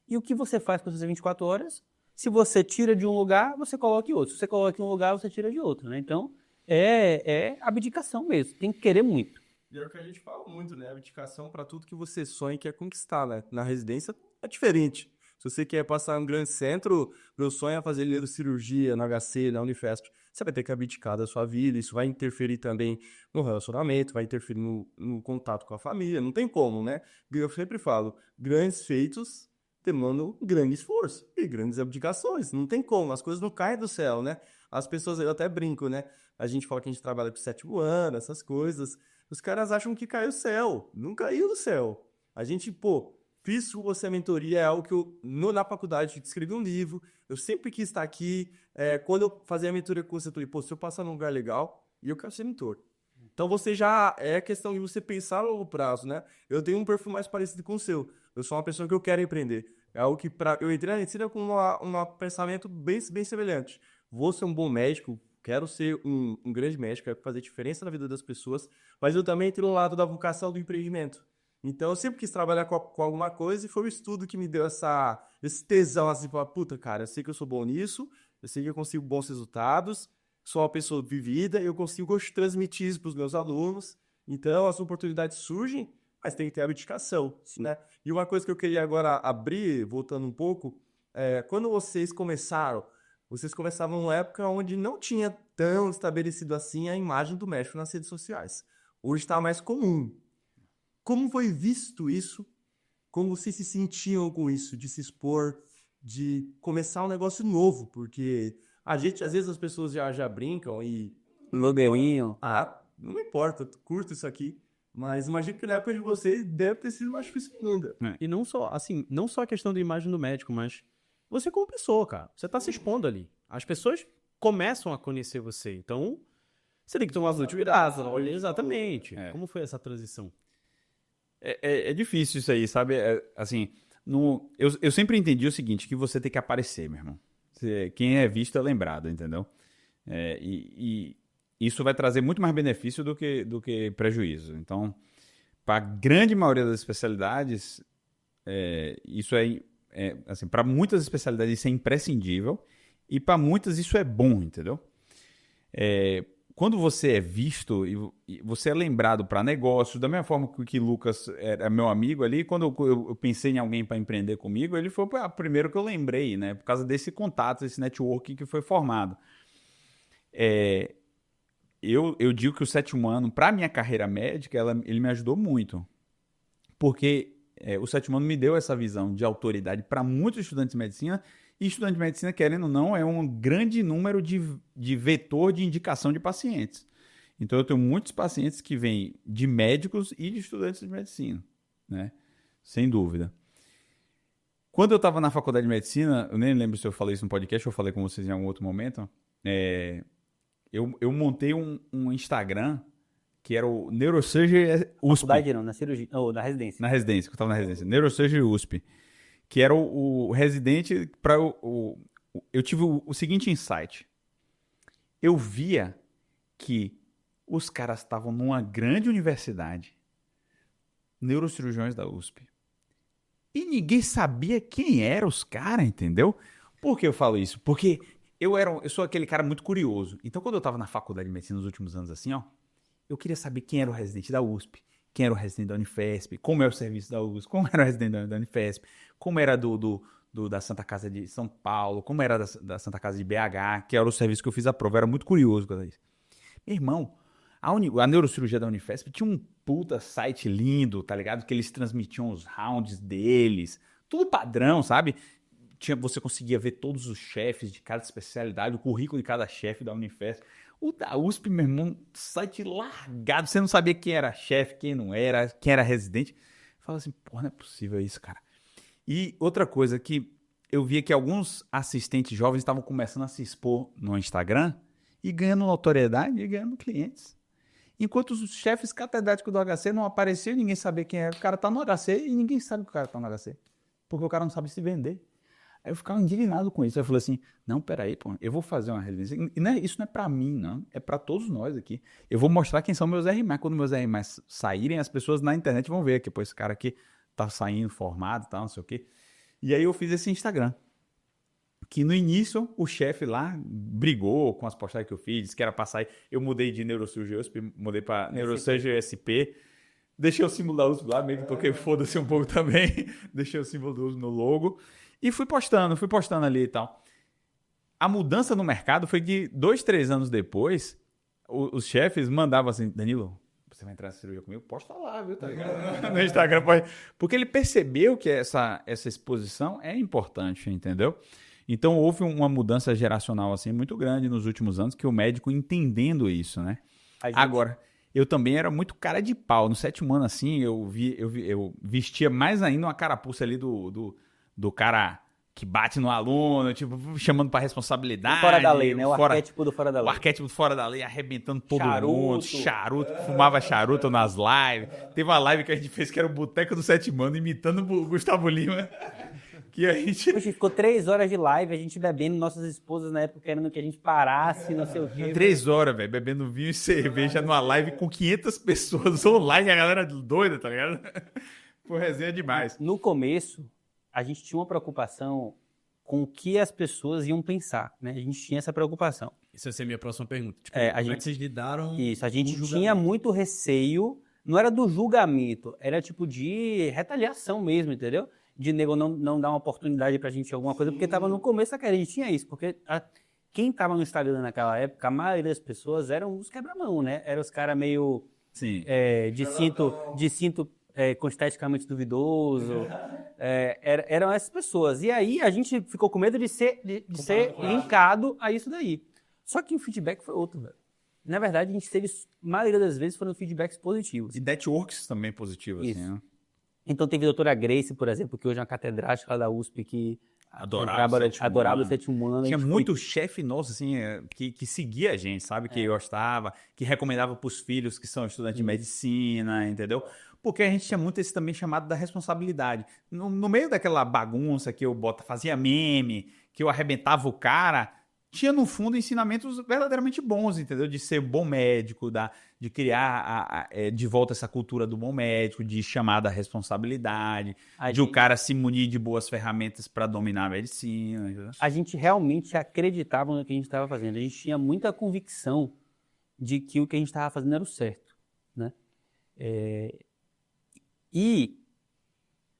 E o que você faz com essas 24 horas? Se você tira de um lugar, você coloca em outro. Se você coloca em um lugar, você tira de outro. Né? Então, é abdicação mesmo. Tem que querer muito. E é o que a gente fala muito, né? Abdicação para tudo que você sonha e quer conquistar, né? Na residência é diferente. Se você quer passar em um grande centro, meu sonho é fazer cirurgia no HC, na Unifesp. Você vai ter que abdicar da sua vida, isso vai interferir também no relacionamento, vai interferir no contato com a família, não tem como, né? Eu sempre falo, grandes feitos demandam grande esforço e grandes abdicações, não tem como, as coisas não caem do céu, né? As pessoas, eu até brinco, né? A gente fala que a gente trabalha pro 7º ano, essas coisas, os caras acham que caiu do céu, não caiu do céu. A gente, fiz com você a mentoria, é algo que eu, na faculdade, escrevi um livro, eu sempre quis estar aqui. Quando eu fazia a mentoria com você, eu falei, se eu passar num lugar legal, e eu quero ser mentor. Então, você já é questão de você pensar a longo prazo, né? Eu tenho um perfil mais parecido com o seu. Eu sou uma pessoa que eu quero empreender. É algo que, eu entrei na medicina com um pensamento bem semelhante. Vou ser um bom médico, quero ser um grande médico, quero fazer diferença na vida das pessoas, mas eu também tenho um lado da vocação do empreendimento. Então, eu sempre quis trabalhar com alguma coisa e foi o estudo que me deu esse tesão, assim, falar, puta, cara, eu sei que eu sou bom nisso, eu sei que eu consigo bons resultados, sou uma pessoa vivida, eu consigo transmitir isso para os meus alunos. Então, as oportunidades surgem, mas tem que ter a dedicação, né? E uma coisa que eu queria agora abrir, voltando um pouco, quando vocês começavam numa época onde não tinha tão estabelecido assim a imagem do médico nas redes sociais. Hoje está mais comum. Como foi visto isso? Como vocês se sentiam com isso, de se expor, de começar um negócio novo? Porque às vezes as pessoas já brincam e... Loguinho. Não importa, eu curto isso aqui. Mas imagino que na época de vocês deve ter sido mais difícil ainda. E não só, assim, não só a questão da imagem do médico, mas você como pessoa, cara. Você tá se expondo ali. As pessoas começam a conhecer você. Então, você tem que tomar as atividades. Olha, exatamente. Como foi essa transição? É difícil isso aí, sabe? Assim, eu sempre entendi o seguinte, que você tem que aparecer, meu irmão. Quem é visto é lembrado, entendeu? E isso vai trazer muito mais benefício do que prejuízo. Então, para a grande maioria das especialidades, isso assim, para muitas especialidades isso é imprescindível e para muitas isso é bom, entendeu? Quando você é visto e você é lembrado para negócios, da mesma forma que Lucas era meu amigo ali, quando eu pensei em alguém para empreender comigo, ele foi o primeiro que eu lembrei, né? Por causa desse contato, desse networking que foi formado. Eu digo que o 7º ano, para minha carreira médica, ele me ajudou muito. Porque o 7º ano me deu essa visão de autoridade para muitos estudantes de medicina. E estudante de medicina, querendo ou não, é um grande número de vetor de indicação de pacientes. Então, eu tenho muitos pacientes que vêm de médicos e de estudantes de medicina, né? Sem dúvida. Quando eu estava na faculdade de medicina, eu nem lembro se eu falei isso no podcast ou falei com vocês em algum outro momento, eu montei um Instagram que era o Neurosurgery USP. Faculdade não, na cirurgia, ou na residência. Na residência, que eu estava na residência. Neurosurgery USP. Que era o residente para eu tive o seguinte insight. Eu via que os caras estavam numa grande universidade, neurocirurgiões da USP, e ninguém sabia quem eram os caras, entendeu? Por que eu falo isso? Porque eu sou aquele cara muito curioso. Então, quando eu estava na faculdade de medicina nos últimos anos assim, eu queria saber quem era o residente da USP, quem era o residente da Unifesp, como é o serviço da USP, como era o residente da Unifesp, como era da Santa Casa de São Paulo, como era da Santa Casa de BH, que era o serviço que eu fiz a prova. Eu era muito curioso com isso. Meu irmão, a neurocirurgia da Unifesp tinha um puta site lindo, tá ligado? Que eles transmitiam os rounds deles, tudo padrão, sabe? Você conseguia ver todos os chefes de cada especialidade, o currículo de cada chefe da Unifesp. O da USP, meu irmão, site largado, você não sabia quem era chefe, quem não era, quem era residente. Fala assim, porra, não é possível isso, cara. E outra coisa que eu via que alguns assistentes jovens estavam começando a se expor no Instagram e ganhando notoriedade e ganhando clientes. Enquanto os chefes catedráticos do HC não apareciam, ninguém sabia quem era. O cara tá no HC e ninguém sabe que o cara tá no HC. Porque o cara não sabe se vender. Aí eu ficava indignado com isso. Aí eu falei assim, não, peraí, pô, eu vou fazer uma residência. E isso não é pra mim, não. É pra todos nós aqui. Eu vou mostrar quem são meus R+. Quando meus R+, saírem, as pessoas na internet vão ver que, pô, esse cara aqui tá saindo formado e tal, não sei o quê. E aí eu fiz esse Instagram. Que no início o chefe lá brigou com as postagens que eu fiz, disse que era pra sair. Eu mudei de Neurocirurgia USP, mudei pra Neurocirurgia SP. Deixei o símbolo da USP lá, meio que toquei foda-se um pouco também. Deixei o símbolo do USP no logo. E fui postando ali e tal. A mudança no mercado foi que 2, 3 anos depois, os chefes mandavam assim, Danilo, você vai entrar na cirurgia comigo? Posta lá, viu? Tá ligado? No Instagram. Porque ele percebeu que essa exposição é importante, entendeu? Então, houve uma mudança geracional assim muito grande nos últimos anos, que o médico entendendo isso, né? Agora, eu também era muito cara de pau. No 7º ano, assim, eu vestia mais ainda uma carapuça ali do cara que bate no aluno, tipo, chamando pra responsabilidade. Fora da lei, né? O arquétipo do fora da lei. O arquétipo do fora da lei, arrebentando todo mundo. Charuto. Fumava charuto nas lives. Teve uma live que a gente fez que era o Boteco do 7º ano, imitando o Gustavo Lima. Que a gente... Poxa, ficou 3 horas de live, a gente bebendo, nossas esposas na época querendo que a gente parasse, não sei o quê. 3 horas, velho, bebendo vinho e cerveja numa live com 500 pessoas online, a galera doida, tá ligado? Pô, resenha demais. No começo, a gente tinha uma preocupação com o que as pessoas iam pensar, né? A gente tinha essa preocupação. Isso vai ser a minha próxima pergunta. Tipo, como é que vocês lidaram Isso, a gente com o tinha muito receio não era do julgamento, era tipo de retaliação mesmo, entendeu? De nego não dar uma oportunidade pra gente alguma coisa, porque tava no começo da carreira, a gente tinha isso, porque quem tava no Instagram naquela época, a maioria das pessoas eram os quebra-mão, né? Eram os caras meio Sim. de cinto esteticamente duvidoso, eram essas pessoas. E aí a gente ficou com medo de ser linkado a isso daí. Só que o feedback foi outro, velho. Na verdade, a gente teve, a maioria das vezes, foram feedbacks positivos. E networks também positivos, Isso. assim, né? Então teve a doutora Grace, por exemplo, que hoje é uma catedrática lá da USP, que adorava o sétimo ano. Tinha muito chefe nosso, assim, que seguia a gente, sabe? Que gostava, que recomendava pros filhos que são estudantes de medicina, entendeu? Porque a gente tinha muito esse também chamado da responsabilidade. No meio daquela bagunça que eu fazia meme, que eu arrebentava o cara, tinha no fundo ensinamentos verdadeiramente bons, entendeu? De ser bom médico, de criar de volta essa cultura do bom médico, de chamar da responsabilidade, o cara se munir de boas ferramentas para dominar a medicina. Entendeu? A gente realmente acreditava no que a gente estava fazendo. A gente tinha muita convicção de que o que a gente estava fazendo era o certo, né? E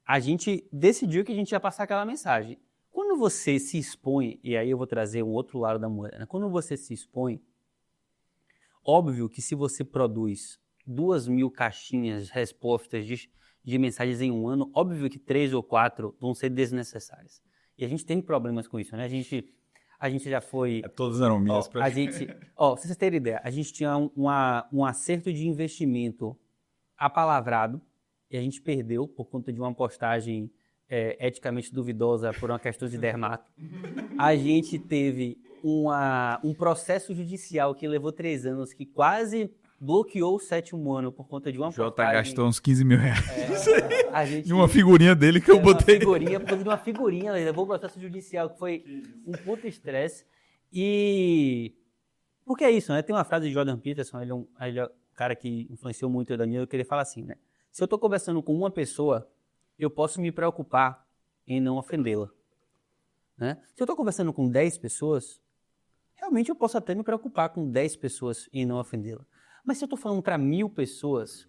a gente decidiu que a gente ia passar aquela mensagem. Quando você se expõe, e aí eu vou trazer o outro lado da moeda, né? Quando você se expõe, óbvio que se você produz 2.000 caixinhas, respostas de mensagens em um ano, óbvio que 3 ou 4 vão ser desnecessárias. E a gente tem problemas com isso, né? A gente já foi... Todas eram minhas. Pra vocês terem ideia, a gente tinha um acerto de investimento apalavrado, e a gente perdeu por conta de uma postagem eticamente duvidosa por uma questão de dermato. A gente teve um processo judicial que levou 3 anos, que quase bloqueou o 7º ano por conta de uma postagem. Jota gastou uns 15 mil reais. E uma figurinha dele que eu botei. Por causa de uma figurinha, levou o processo judicial, que foi um puto estresse. E... Porque é isso, né? Tem uma frase de Jordan Peterson, ele é um cara que influenciou muito o Danilo, que ele fala assim, né? Se eu estou conversando com uma pessoa, eu posso me preocupar em não ofendê-la, né? Se eu estou conversando com 10 pessoas, realmente eu posso até me preocupar com 10 pessoas em não ofendê-la. Mas se eu estou falando para 1.000 pessoas,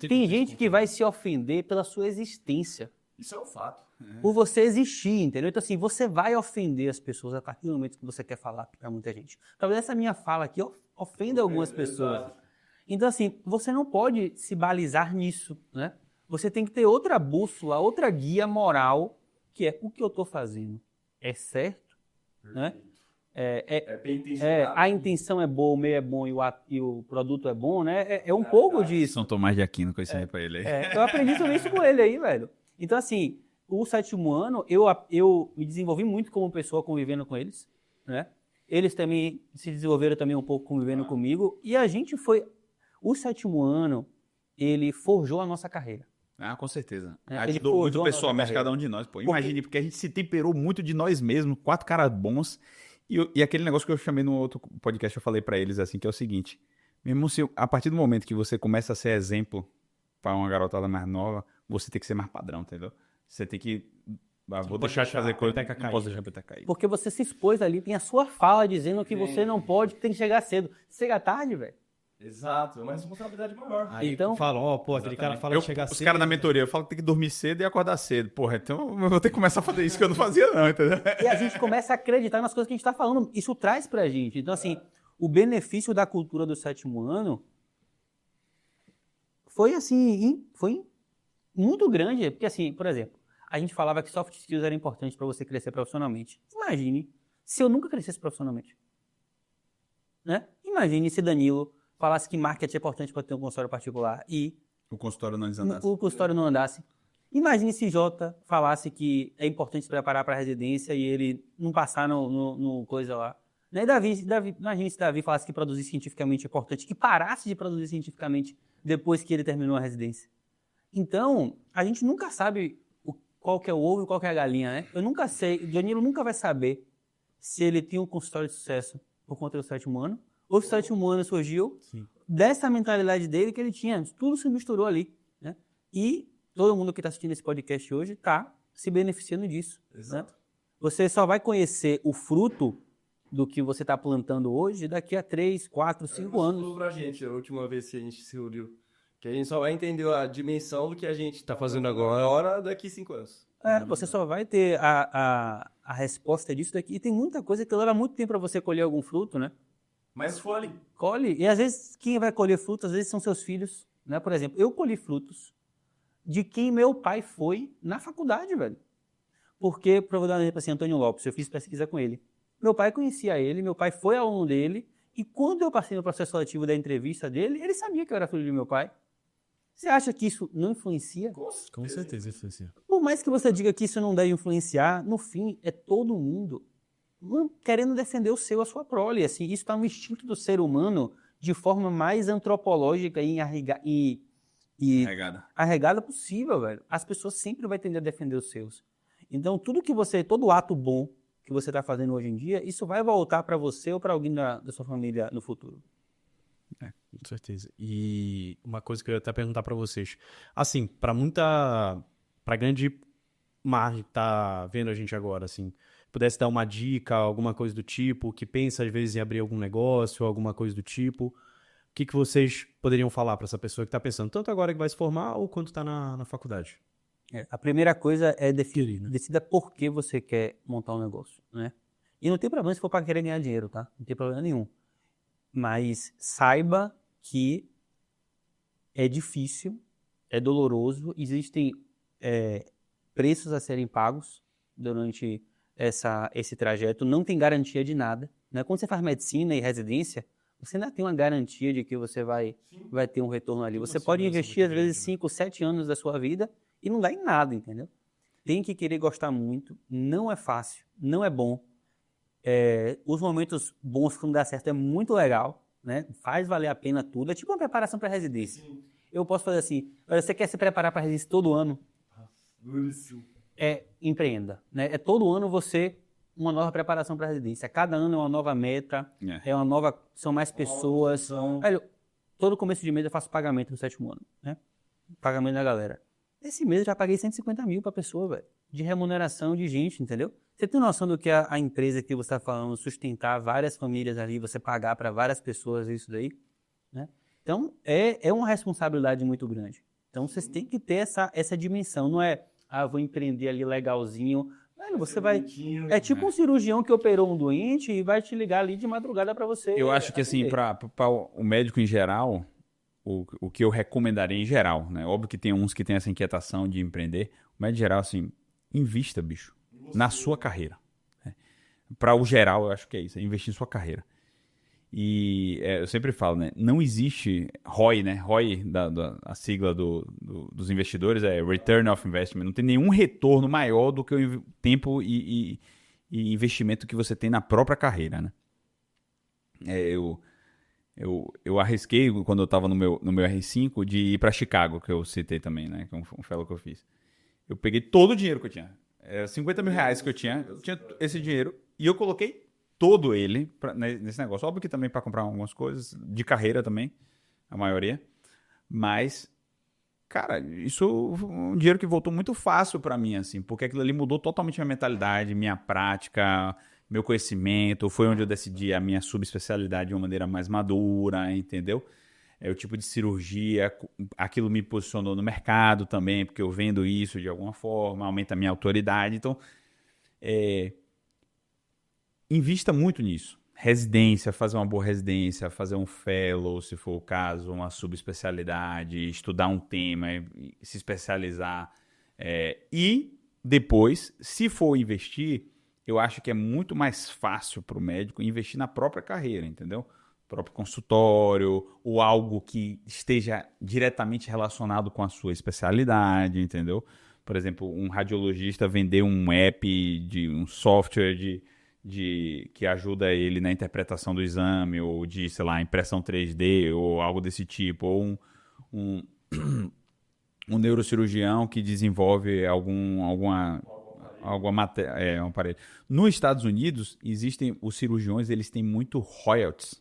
tem gente que vai se ofender pela sua existência. Isso é um fato. Por você existir, entendeu? Então, assim, você vai ofender as pessoas a partir do momento que você quer falar para muita gente. Talvez essa minha fala aqui ofenda algumas pessoas. Exato. Então, assim, você não pode se balizar nisso, né? Você tem que ter outra bússola, outra guia moral, que é o que eu estou fazendo. É certo? Né? bem intencionado. A intenção é boa, o meio é bom e o produto é bom, né? É um pouco disso. São Tomás de Aquino que eu ensinei pra ele aí. Eu aprendi sobre isso com ele aí, velho. Então, assim, o 7º ano, eu me desenvolvi muito como pessoa convivendo com eles, né? Eles também se desenvolveram também um pouco convivendo comigo. E a gente foi... O 7º ano, ele forjou a nossa carreira. Ah, com certeza. Ele Ajudou muito forjou a pessoalmente nossa cada um de nós. Pô. Imagine, porque a gente se temperou muito de nós mesmos, 4 caras bons. E aquele negócio que eu chamei no outro podcast, eu falei pra eles assim, que é o seguinte. Mesmo se, a partir do momento que você começa a ser exemplo pra uma garotada mais nova, você tem que ser mais padrão, entendeu? Você tem que... vou deixar de fazer coisa, não posso deixar a peteca cair. Porque você se expôs ali, tem a sua fala dizendo que você não pode, que tem que chegar cedo. Chega tarde, velho. Exato, é uma responsabilidade maior. Aí Então- falam, aquele cara fala de chegar Os cedo. caras na mentoria, eu falo que tem que dormir cedo e acordar cedo. Porra, então eu vou ter que começar a fazer isso que eu não fazia não, entendeu? E a gente começa a acreditar nas coisas que a gente está falando. Isso traz pra gente. Então, assim, o benefício da cultura do 7º ano foi, assim, foi muito grande. Porque, assim, por exemplo, a gente falava que soft skills era importante para você crescer profissionalmente. Imagine se eu nunca crescesse profissionalmente. Né? Imagine se Danilo falasse que marketing é importante para ter um consultório particular e O consultório não desandasse. o consultório não andasse. Imagine se Jota falasse que é importante se preparar para a residência e ele não passar no coisa lá. Né? Imagine se Davi falasse que produzir cientificamente é importante, que parasse de produzir cientificamente depois que ele terminou a residência. Então, a gente nunca sabe qual que é o ovo e qual que é a galinha, né? Eu nunca sei, o Danilo nunca vai saber se ele tinha um consultório de sucesso por conta do 7º ano, ou se o 7º ano surgiu dessa mentalidade dele que ele tinha. Tudo se misturou ali, né? E todo mundo que está assistindo esse podcast hoje está se beneficiando disso. Exato. Né? Você só vai conhecer o fruto do que você está plantando hoje daqui a 3, 4, 5 Você anos. falou pra gente a última vez que a gente se reuniu. Que a gente só vai entender a dimensão do que a gente Tá fazendo agora. agora daqui 5 anos. Você só vai ter a resposta disso daqui. E tem muita coisa que leva muito tempo para você colher algum fruto, né? Mas colhe. Colhe. E às vezes quem vai colher frutos, às vezes são seus filhos, né? Por exemplo, eu colhi frutos de quem meu pai foi na faculdade, velho. Porque, para dar um exemplo assim, Antônio Lopes, eu fiz pesquisa com ele. Meu pai conhecia ele, meu pai foi aluno dele, e quando eu passei no processo seletivo da entrevista dele, ele sabia que eu era filho de meu pai. Você acha que isso não influencia? Com certeza influencia. Por mais que você diga que isso não deve influenciar, no fim, é todo mundo querendo defender o seu, a sua prole. Assim, isso está no instinto do ser humano de forma mais antropológica e arregada possível, velho. As pessoas sempre vão tender a defender os seus. Então, todo ato bom que você está fazendo hoje em dia, isso vai voltar para você ou para alguém da sua família no futuro. Com certeza. E uma coisa que eu ia até perguntar pra vocês. Assim, pra grande margem que tá vendo a gente agora, assim, pudesse dar uma dica, alguma coisa do tipo, que pensa às vezes em abrir algum negócio, alguma coisa do tipo, o que vocês poderiam falar pra essa pessoa que tá pensando, tanto agora que vai se formar ou quando tá na faculdade? A primeira coisa é Definir, né? decida por que você quer montar um negócio, né? E não tem problema se for para querer ganhar dinheiro, tá? Não tem problema nenhum. Mas saiba que é difícil, é doloroso, existem preços a serem pagos durante esse trajeto, não tem garantia de nada, né? Quando você faz medicina e residência, você ainda tem uma garantia de que você vai ter um retorno ali. Você pode investir, às vezes, 5, 7 anos da sua vida e não dá em nada, entendeu? Tem que querer gostar muito, não é fácil, não é bom. Os momentos bons, quando dá certo, é muito legal, né? Faz valer a pena tudo. É tipo uma preparação para residência. Eu posso fazer assim, você quer se preparar para residência todo ano? Empreenda, né? Todo ano uma nova preparação para residência. Cada ano é uma nova meta, são mais pessoas. Velho, todo começo de mês eu faço pagamento no 7º ano, né? Pagamento da galera. Esse mês eu já paguei 150 mil para pessoa, velho, de remuneração de gente, entendeu? Você tem noção do que a empresa que você está falando, sustentar várias famílias ali, você pagar para várias pessoas isso daí, né? Então, é uma responsabilidade muito grande. Então, vocês têm que ter essa dimensão. Não é, vou empreender ali legalzinho. Velho, você vai... É tipo um cirurgião que operou um doente e vai te ligar ali de madrugada para você... Eu acho que, assim, para o médico em geral, o que eu recomendaria em geral, né? Óbvio que tem uns que têm essa inquietação de empreender. O médico em geral, assim, invista, bicho, na sua carreira. Para o geral, eu acho que é isso, investir em sua carreira. E eu sempre falo, né? Não existe ROI, né? ROI, a sigla dos investidores é Return of Investment. Não tem nenhum retorno maior do que o tempo e investimento que você tem na própria carreira, né? Eu arrisquei, quando eu estava no meu R5, de ir para Chicago, que eu citei também, né? Que é um fellow que eu fiz. Eu peguei todo o dinheiro que eu tinha. 50 mil reais que eu tinha esse dinheiro e eu coloquei todo ele nesse negócio. Óbvio que também para comprar algumas coisas, de carreira também, a maioria. Mas, cara, isso foi um dinheiro que voltou muito fácil para mim, assim, porque aquilo ali mudou totalmente minha mentalidade, minha prática, meu conhecimento. Foi onde eu decidi a minha subespecialidade de uma maneira mais madura, entendeu? O tipo de cirurgia, aquilo me posicionou no mercado também, porque eu vendo isso de alguma forma, aumenta a minha autoridade. Então, invista muito nisso. Residência, fazer uma boa residência, fazer um fellow, se for o caso, uma subespecialidade, estudar um tema, se especializar. E depois, se for investir, eu acho que é muito mais fácil para o médico investir na própria carreira, entendeu? Próprio consultório, ou algo que esteja diretamente relacionado com a sua especialidade, entendeu? Por exemplo, um radiologista vender um app, um software que ajuda ele na interpretação do exame, ou de, sei lá, impressão 3D, ou algo desse tipo, ou um neurocirurgião que desenvolve alguma matéria, um aparelho. Nos Estados Unidos, os cirurgiões, eles têm muito royalties,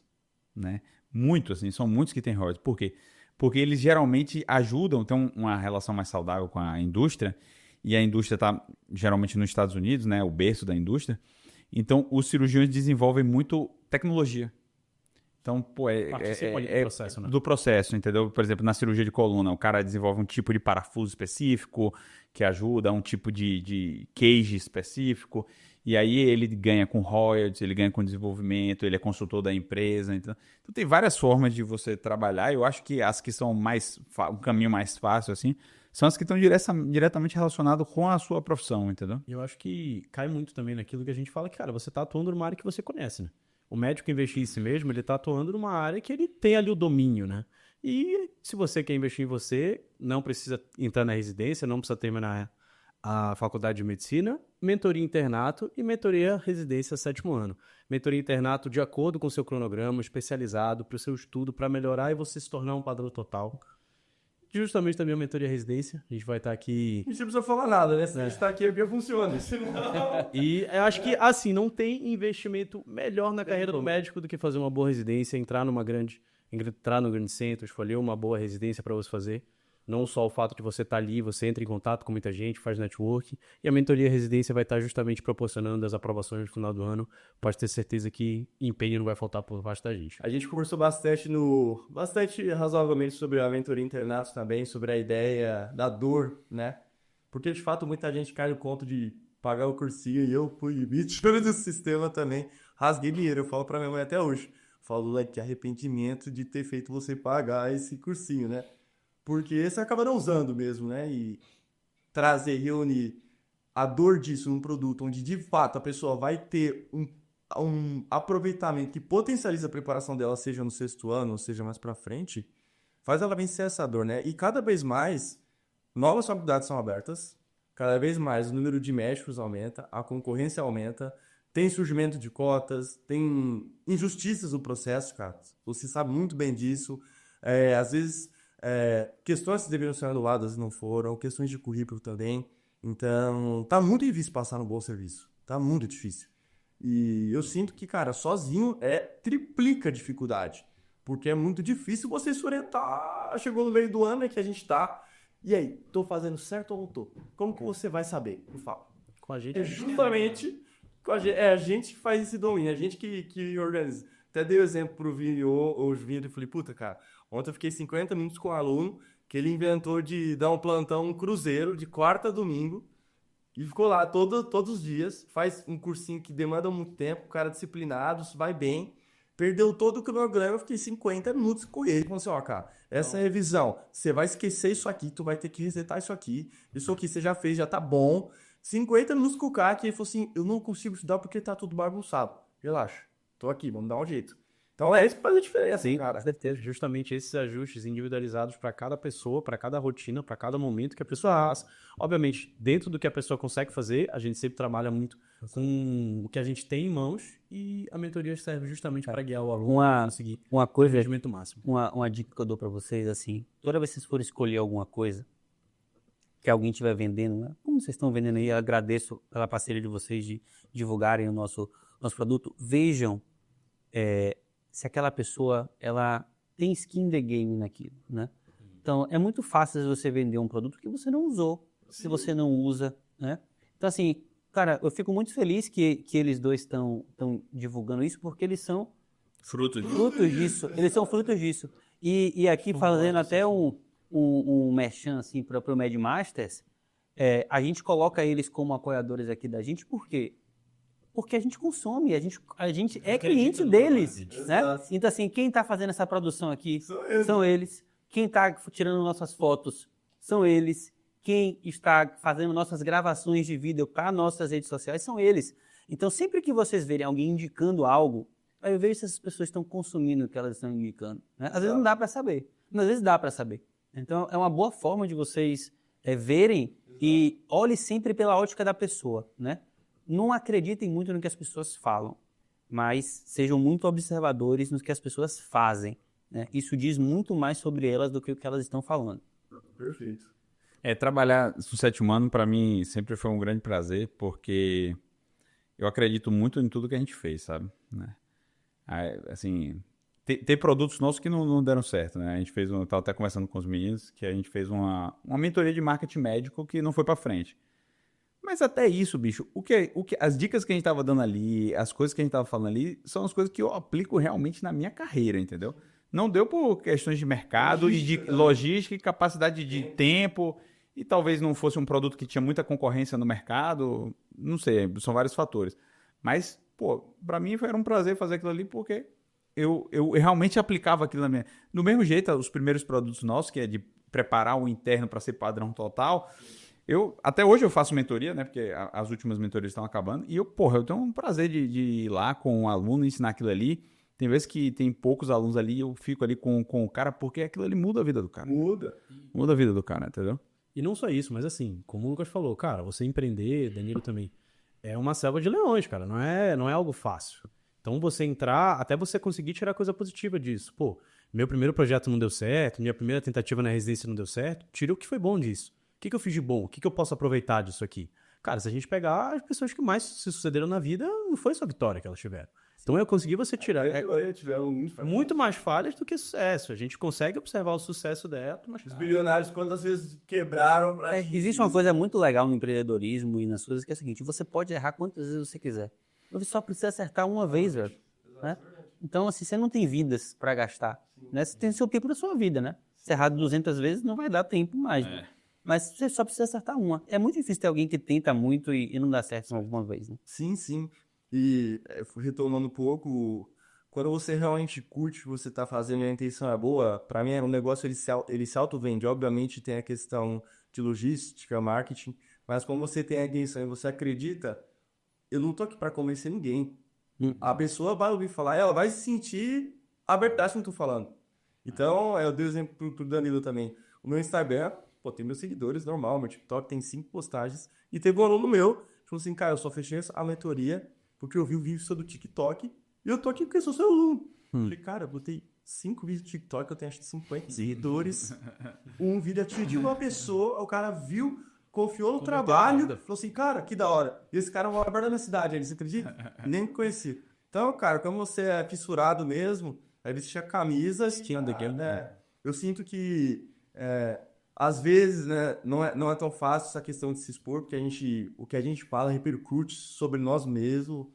né? Muito, assim, são muitos que têm royalties. Por quê? Porque eles geralmente ajudam, têm uma relação mais saudável com a indústria, e a indústria está geralmente nos Estados Unidos, né? O berço da indústria. Então, os cirurgiões desenvolvem muito tecnologia. Então, pô, Participa ali do processo, né? do processo, entendeu? Por exemplo, na cirurgia de coluna, o cara desenvolve um tipo de parafuso específico que ajuda, um tipo de cage específico, e aí ele ganha com royalties, ele ganha com desenvolvimento, ele é consultor da empresa. Então tem várias formas de você trabalhar. Eu acho que as que são um caminho mais fácil, assim, são as que estão diretamente relacionadas com a sua profissão, entendeu? E eu acho que cai muito também naquilo que a gente fala que, cara, você tá atuando numa área que você conhece, né? O médico investir em si mesmo, ele tá atuando numa área que ele tem ali o domínio, né? E se você quer investir em você, não precisa entrar na residência, não precisa terminar a faculdade de medicina, mentoria internato e mentoria residência 7º ano. Mentoria internato de acordo com o seu cronograma, especializado para o seu estudo, para melhorar e você se tornar um padrão total. Justamente também a mentoria residência, a gente vai estar aqui... A gente não precisa falar nada, né? Se a gente tá aqui, a Bia funciona. E eu acho que, assim, não tem investimento melhor na carreira do médico do que fazer uma boa residência, entrar no grande centro, escolher uma boa residência para você fazer. Não só o fato de você estar ali, você entra em contato com muita gente, faz network, e a mentoria residência vai estar justamente proporcionando as aprovações no final do ano. Pode ter certeza que empenho não vai faltar por parte da gente. A gente conversou bastante razoavelmente sobre a mentoria internato também, sobre a ideia da dor, né? Porque, de fato, muita gente cai no conto de pagar o cursinho e eu fui vítima desse sistema também. Rasguei dinheiro, eu falo pra minha mãe até hoje. Falo, que arrependimento de ter feito você pagar esse cursinho, né? Porque você acaba não usando mesmo, né? E reunir a dor disso num produto onde, de fato, a pessoa vai ter um aproveitamento que potencializa a preparação dela, seja no 6º ano, ou seja mais pra frente, faz ela vencer essa dor, né? E cada vez mais, novas faculdades são abertas, cada vez mais o número de médicos aumenta, a concorrência aumenta, tem surgimento de cotas, tem injustiças no processo, cara. Você sabe muito bem disso. Às vezes... questões que deveriam ser anuladas não foram, questões de currículo também. Então, tá muito difícil passar no bom serviço. Tá muito difícil. E eu sinto que, cara, sozinho triplica a dificuldade. Porque é muito difícil você se orientar. Chegou no meio do ano que a gente tá. E aí, tô fazendo certo ou não tô? Como que você vai saber? Eu falo. Com a gente. Justamente a gente que faz esse domínio, a gente que organiza. Até dei o exemplo pro Vini hoje e falei, puta, cara, ontem eu fiquei 50 minutos com um aluno que ele inventou de dar um plantão, um cruzeiro, de quarta a domingo, e ficou lá todos os dias, faz um cursinho que demanda muito tempo, o cara disciplinado, vai bem, perdeu todo o cronograma, eu fiquei 50 minutos com ele, falando assim, ó, cara, essa revisão, você vai esquecer isso aqui, tu vai ter que resetar isso aqui você já fez, já tá bom, 50 minutos com o cara, que ele falou assim, eu não consigo estudar porque tá tudo bagunçado, relaxa. Tô aqui, vamos dar um jeito. Então é isso que faz a diferença, Sim, cara. com certeza. Justamente esses ajustes individualizados para cada pessoa, para cada rotina, para cada momento que a pessoa faz. Obviamente, dentro do que a pessoa consegue fazer, a gente sempre trabalha muito com o que a gente tem em mãos e a mentoria serve justamente para guiar o aluno a conseguir Uma o coisa, rendimento máximo. uma dica que eu dou para vocês, assim, toda vez que vocês forem escolher alguma coisa que alguém estiver vendendo, né? Como vocês estão vendendo aí, eu agradeço pela parceria de vocês de divulgarem o nosso produto. Vejam se aquela pessoa ela tem skin in the game naquilo, né? Então, é muito fácil você vender um produto que você não usou, se você não usa, né? Então, assim, cara, eu fico muito feliz que eles dois estão divulgando isso, porque eles são frutos disso. Eles são frutos disso. E aqui, fazendo até um merchan, assim, para o MedMasters, a gente coloca eles como apoiadores aqui da gente, por quê? Porque a gente consome, a gente é cliente deles, né? Então, assim, quem está fazendo essa produção aqui são eles. Quem está tirando nossas fotos são eles. Quem está fazendo nossas gravações de vídeo para nossas redes sociais são eles. Então, sempre que vocês verem alguém indicando algo, eu vejo se essas pessoas estão consumindo o que elas estão indicando, né? Às vezes não dá para saber, mas às vezes dá para saber. Então, é uma boa forma de vocês verem e olhe sempre pela ótica da pessoa, né? Não acreditem muito no que as pessoas falam, mas sejam muito observadores no que as pessoas fazem, né? Isso diz muito mais sobre elas do que o que elas estão falando. Perfeito. Trabalhar no 7º ano, para mim, sempre foi um grande prazer, porque eu acredito muito em tudo que a gente fez, sabe? Né? Assim, ter produtos nossos que não deram certo, né? A gente fez, eu estava até conversando com os meninos, que a gente fez uma mentoria de marketing médico que não foi para frente. Mas até isso, bicho, as dicas que a gente tava dando ali, as coisas que a gente tava falando ali, são as coisas que eu aplico realmente na minha carreira, entendeu? Não deu por questões de mercado e de logística e capacidade de tempo, e talvez não fosse um produto que tinha muita concorrência no mercado, não sei, são vários fatores. Mas, pô, pra mim era um prazer fazer aquilo ali porque eu realmente aplicava aquilo na minha... Do mesmo jeito, os primeiros produtos nossos, que é de preparar o interno para ser padrão total... Até hoje eu faço mentoria, né? Porque as últimas mentorias estão acabando. E eu tenho um prazer de ir lá com um aluno e ensinar aquilo ali. Tem vezes que tem poucos alunos ali, eu fico ali com o cara, porque aquilo ali muda a vida do cara. Muda. Muda a vida do cara, entendeu? E não só isso, mas assim, como o Lucas falou, cara, você empreender, Danilo também, é uma selva de leões, cara. Não é algo fácil. Então você entrar, até você conseguir tirar coisa positiva disso. Pô, meu primeiro projeto não deu certo, minha primeira tentativa na residência não deu certo. Tira o que foi bom disso. O que eu fiz de bom? O que eu posso aproveitar disso aqui? Cara, se a gente pegar as pessoas que mais se sucederam na vida, não foi só vitória que elas tiveram. Então eu consegui você tirar Tiveram muito mais falhas do que sucesso. A gente consegue observar o sucesso dela, mas Os bilionários, quantas vezes quebraram... Existe uma coisa muito legal no empreendedorismo e nas coisas que é o seguinte, você pode errar quantas vezes você quiser. Você só precisa acertar uma vez, velho. Né? Então, assim, você não tem vidas para gastar. Né? Você tem o seu tempo da sua vida, né? Se errar 200 vezes, não vai dar tempo mais. Né? Mas você só precisa acertar uma. É muito difícil ter alguém que tenta muito e não dá certo alguma vez, né? Sim, sim. E retomando um pouco, quando você realmente curte o que você está fazendo e a intenção é boa, para mim o negócio ele se auto-vende. Obviamente tem a questão de logística, marketing, mas quando você tem a intenção e você acredita, eu não tô aqui para convencer ninguém. A pessoa vai ouvir falar, ela vai se sentir a verdade que eu tô falando. Então, eu dei exemplo pro Danilo também. O meu Instagram, pô, tem meus seguidores, normal, meu TikTok tem 5 postagens. E teve um aluno meu, falou assim, cara, eu só fechei a mentoria porque eu vi o vídeo sobre o TikTok e eu tô aqui porque eu sou seu aluno. Falei, cara, eu botei 5 vídeos do TikTok, eu tenho acho que 50 seguidores. Um vídeo atingiu uma pessoa, o cara viu, confiou no trabalho, falou assim, cara, que da hora. E esse cara mora perto da minha cidade, você acredita? Nem me conhecia. Então, cara, como você é fissurado mesmo, aí vestia camisas, né? Eu sinto que às vezes, né, não é tão fácil essa questão de se expor, porque o que a gente fala repercute sobre nós mesmos,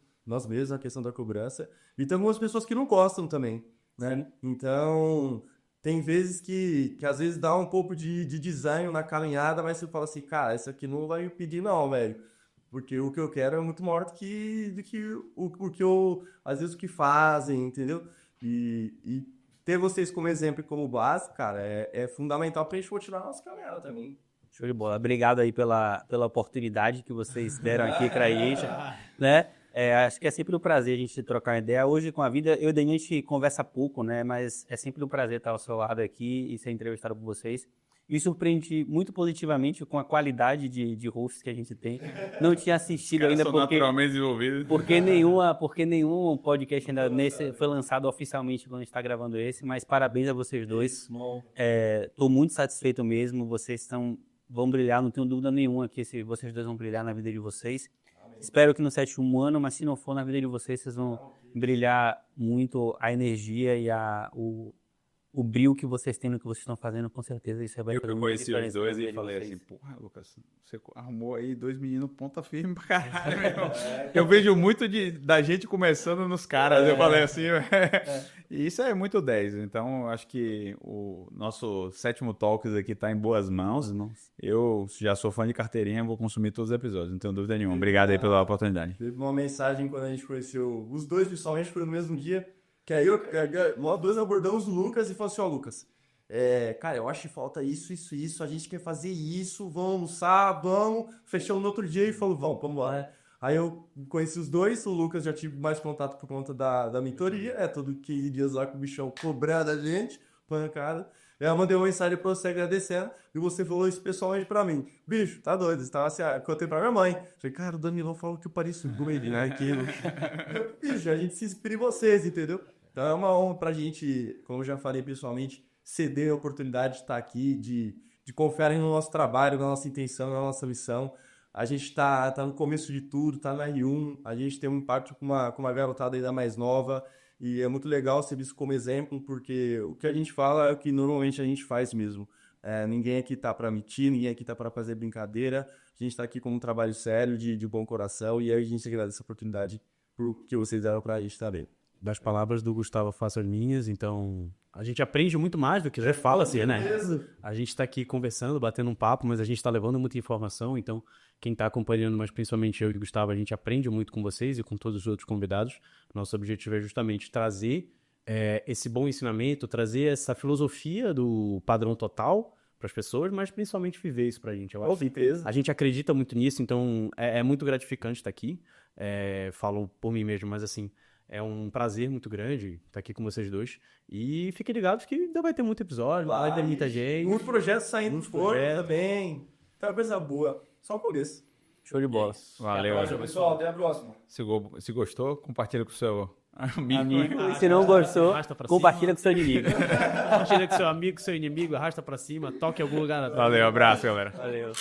a questão da cobrança. E tem algumas pessoas que não gostam também, né? Então, tem vezes que às vezes dá um pouco de desânimo na caminhada, mas você fala assim, cara, isso aqui não vai me pedir não, velho. Porque o que eu quero é muito maior do que o que eu, às vezes, o que fazem, entendeu? E ter vocês como exemplo e como base, cara, é fundamental pra gente continuar a nossa caminhada também. Show de bola. Obrigado aí pela oportunidade que vocês deram aqui pra gente, né? Acho que é sempre um prazer a gente trocar uma ideia. Hoje, com a vida, eu e o Daniel, a gente conversa pouco, né? Mas é sempre um prazer estar ao seu lado aqui e ser entrevistado por vocês. Me surpreende muito positivamente com a qualidade de hosts que a gente tem. Não tinha assistido ainda naturalmente desenvolvidos. porque nenhum podcast ainda foi lançado oficialmente quando a gente está gravando esse, mas parabéns a vocês dois. Estou muito satisfeito mesmo. Vocês vão brilhar, não tenho dúvida nenhuma que vocês dois vão brilhar na vida de vocês. Espero que no 7º ano, mas se não for na vida de vocês, vocês vão brilhar muito a energia e o brilho que vocês têm no que vocês estão fazendo, com certeza isso vai fazer Eu muita conheci diferença os dois na vida e de falei vocês. assim, porra, Lucas, você arrumou aí 2 meninos ponta firme pra caralho, meu irmão. Eu vejo muito da gente começando nos caras, eu falei assim, e isso é muito 10, então acho que o nosso 7º Talks aqui tá em boas mãos. Eu já sou fã de carteirinha, vou consumir todos os episódios, não tenho dúvida nenhuma. Obrigado aí pela oportunidade. Teve uma mensagem quando a gente conheceu os dois, pessoalmente, foi no mesmo dia, que aí nós dois abordamos o Lucas e falou assim, ó, Lucas, cara, eu acho que falta isso, a gente quer fazer isso, vamos almoçar, vamos. Fechamos no outro dia e falou, vamos lá. Aí eu conheci os dois, o Lucas já tive mais contato por conta da mentoria, todo 15 dias lá com o bichão cobrando a gente, pancada. Aí eu mandei uma mensagem pra você agradecendo, e você falou isso pessoalmente pra mim. Bicho, tá doido, você tava assim, contei pra minha mãe. Falei, cara, o Danilão falou que eu pareço doido, né, aquilo. Bicho, a gente se inspira em vocês, entendeu? Então é uma honra pra gente, como eu já falei pessoalmente, ceder a oportunidade de estar aqui, de confiarem no nosso trabalho, na nossa intenção, na nossa missão. A gente tá no começo de tudo, tá na R1, a gente tem um impacto com uma garotada ainda mais nova, e é muito legal ser visto como exemplo, porque o que a gente fala é o que normalmente a gente faz mesmo. Ninguém aqui tá para mentir, ninguém aqui tá para fazer brincadeira. A gente tá aqui com um trabalho sério, de bom coração, e aí a gente agradece a oportunidade por que vocês deram pra gente também. Das palavras do Gustavo, faço as minhas, então a gente aprende muito mais do que já fala, assim, né? A gente tá aqui conversando, batendo um papo, mas a gente tá levando muita informação, então quem tá acompanhando, mas principalmente eu e o Gustavo, a gente aprende muito com vocês e com todos os outros convidados. Nosso objetivo é justamente trazer esse bom ensinamento, trazer essa filosofia do padrão total para as pessoas, mas principalmente viver isso pra gente. Eu acho. Com certeza. A gente acredita muito nisso, então é muito gratificante estar aqui. Falo por mim mesmo, mas assim, é um prazer muito grande estar aqui com vocês dois. E fiquem ligados que ainda vai ter muito episódio, vai ter muita gente. Muitos projetos saindo do forno também. Tá uma coisa boa. Só o começo. Show de bola. Valeu. Pessoal, até a próxima. Se gostou, compartilha com o seu amigo. E se não gostou, Arrasta pra compartilha com seu inimigo. Compartilha com seu amigo, seu inimigo, arrasta pra cima, toque em algum lugar. Valeu, abraço, galera. Valeu.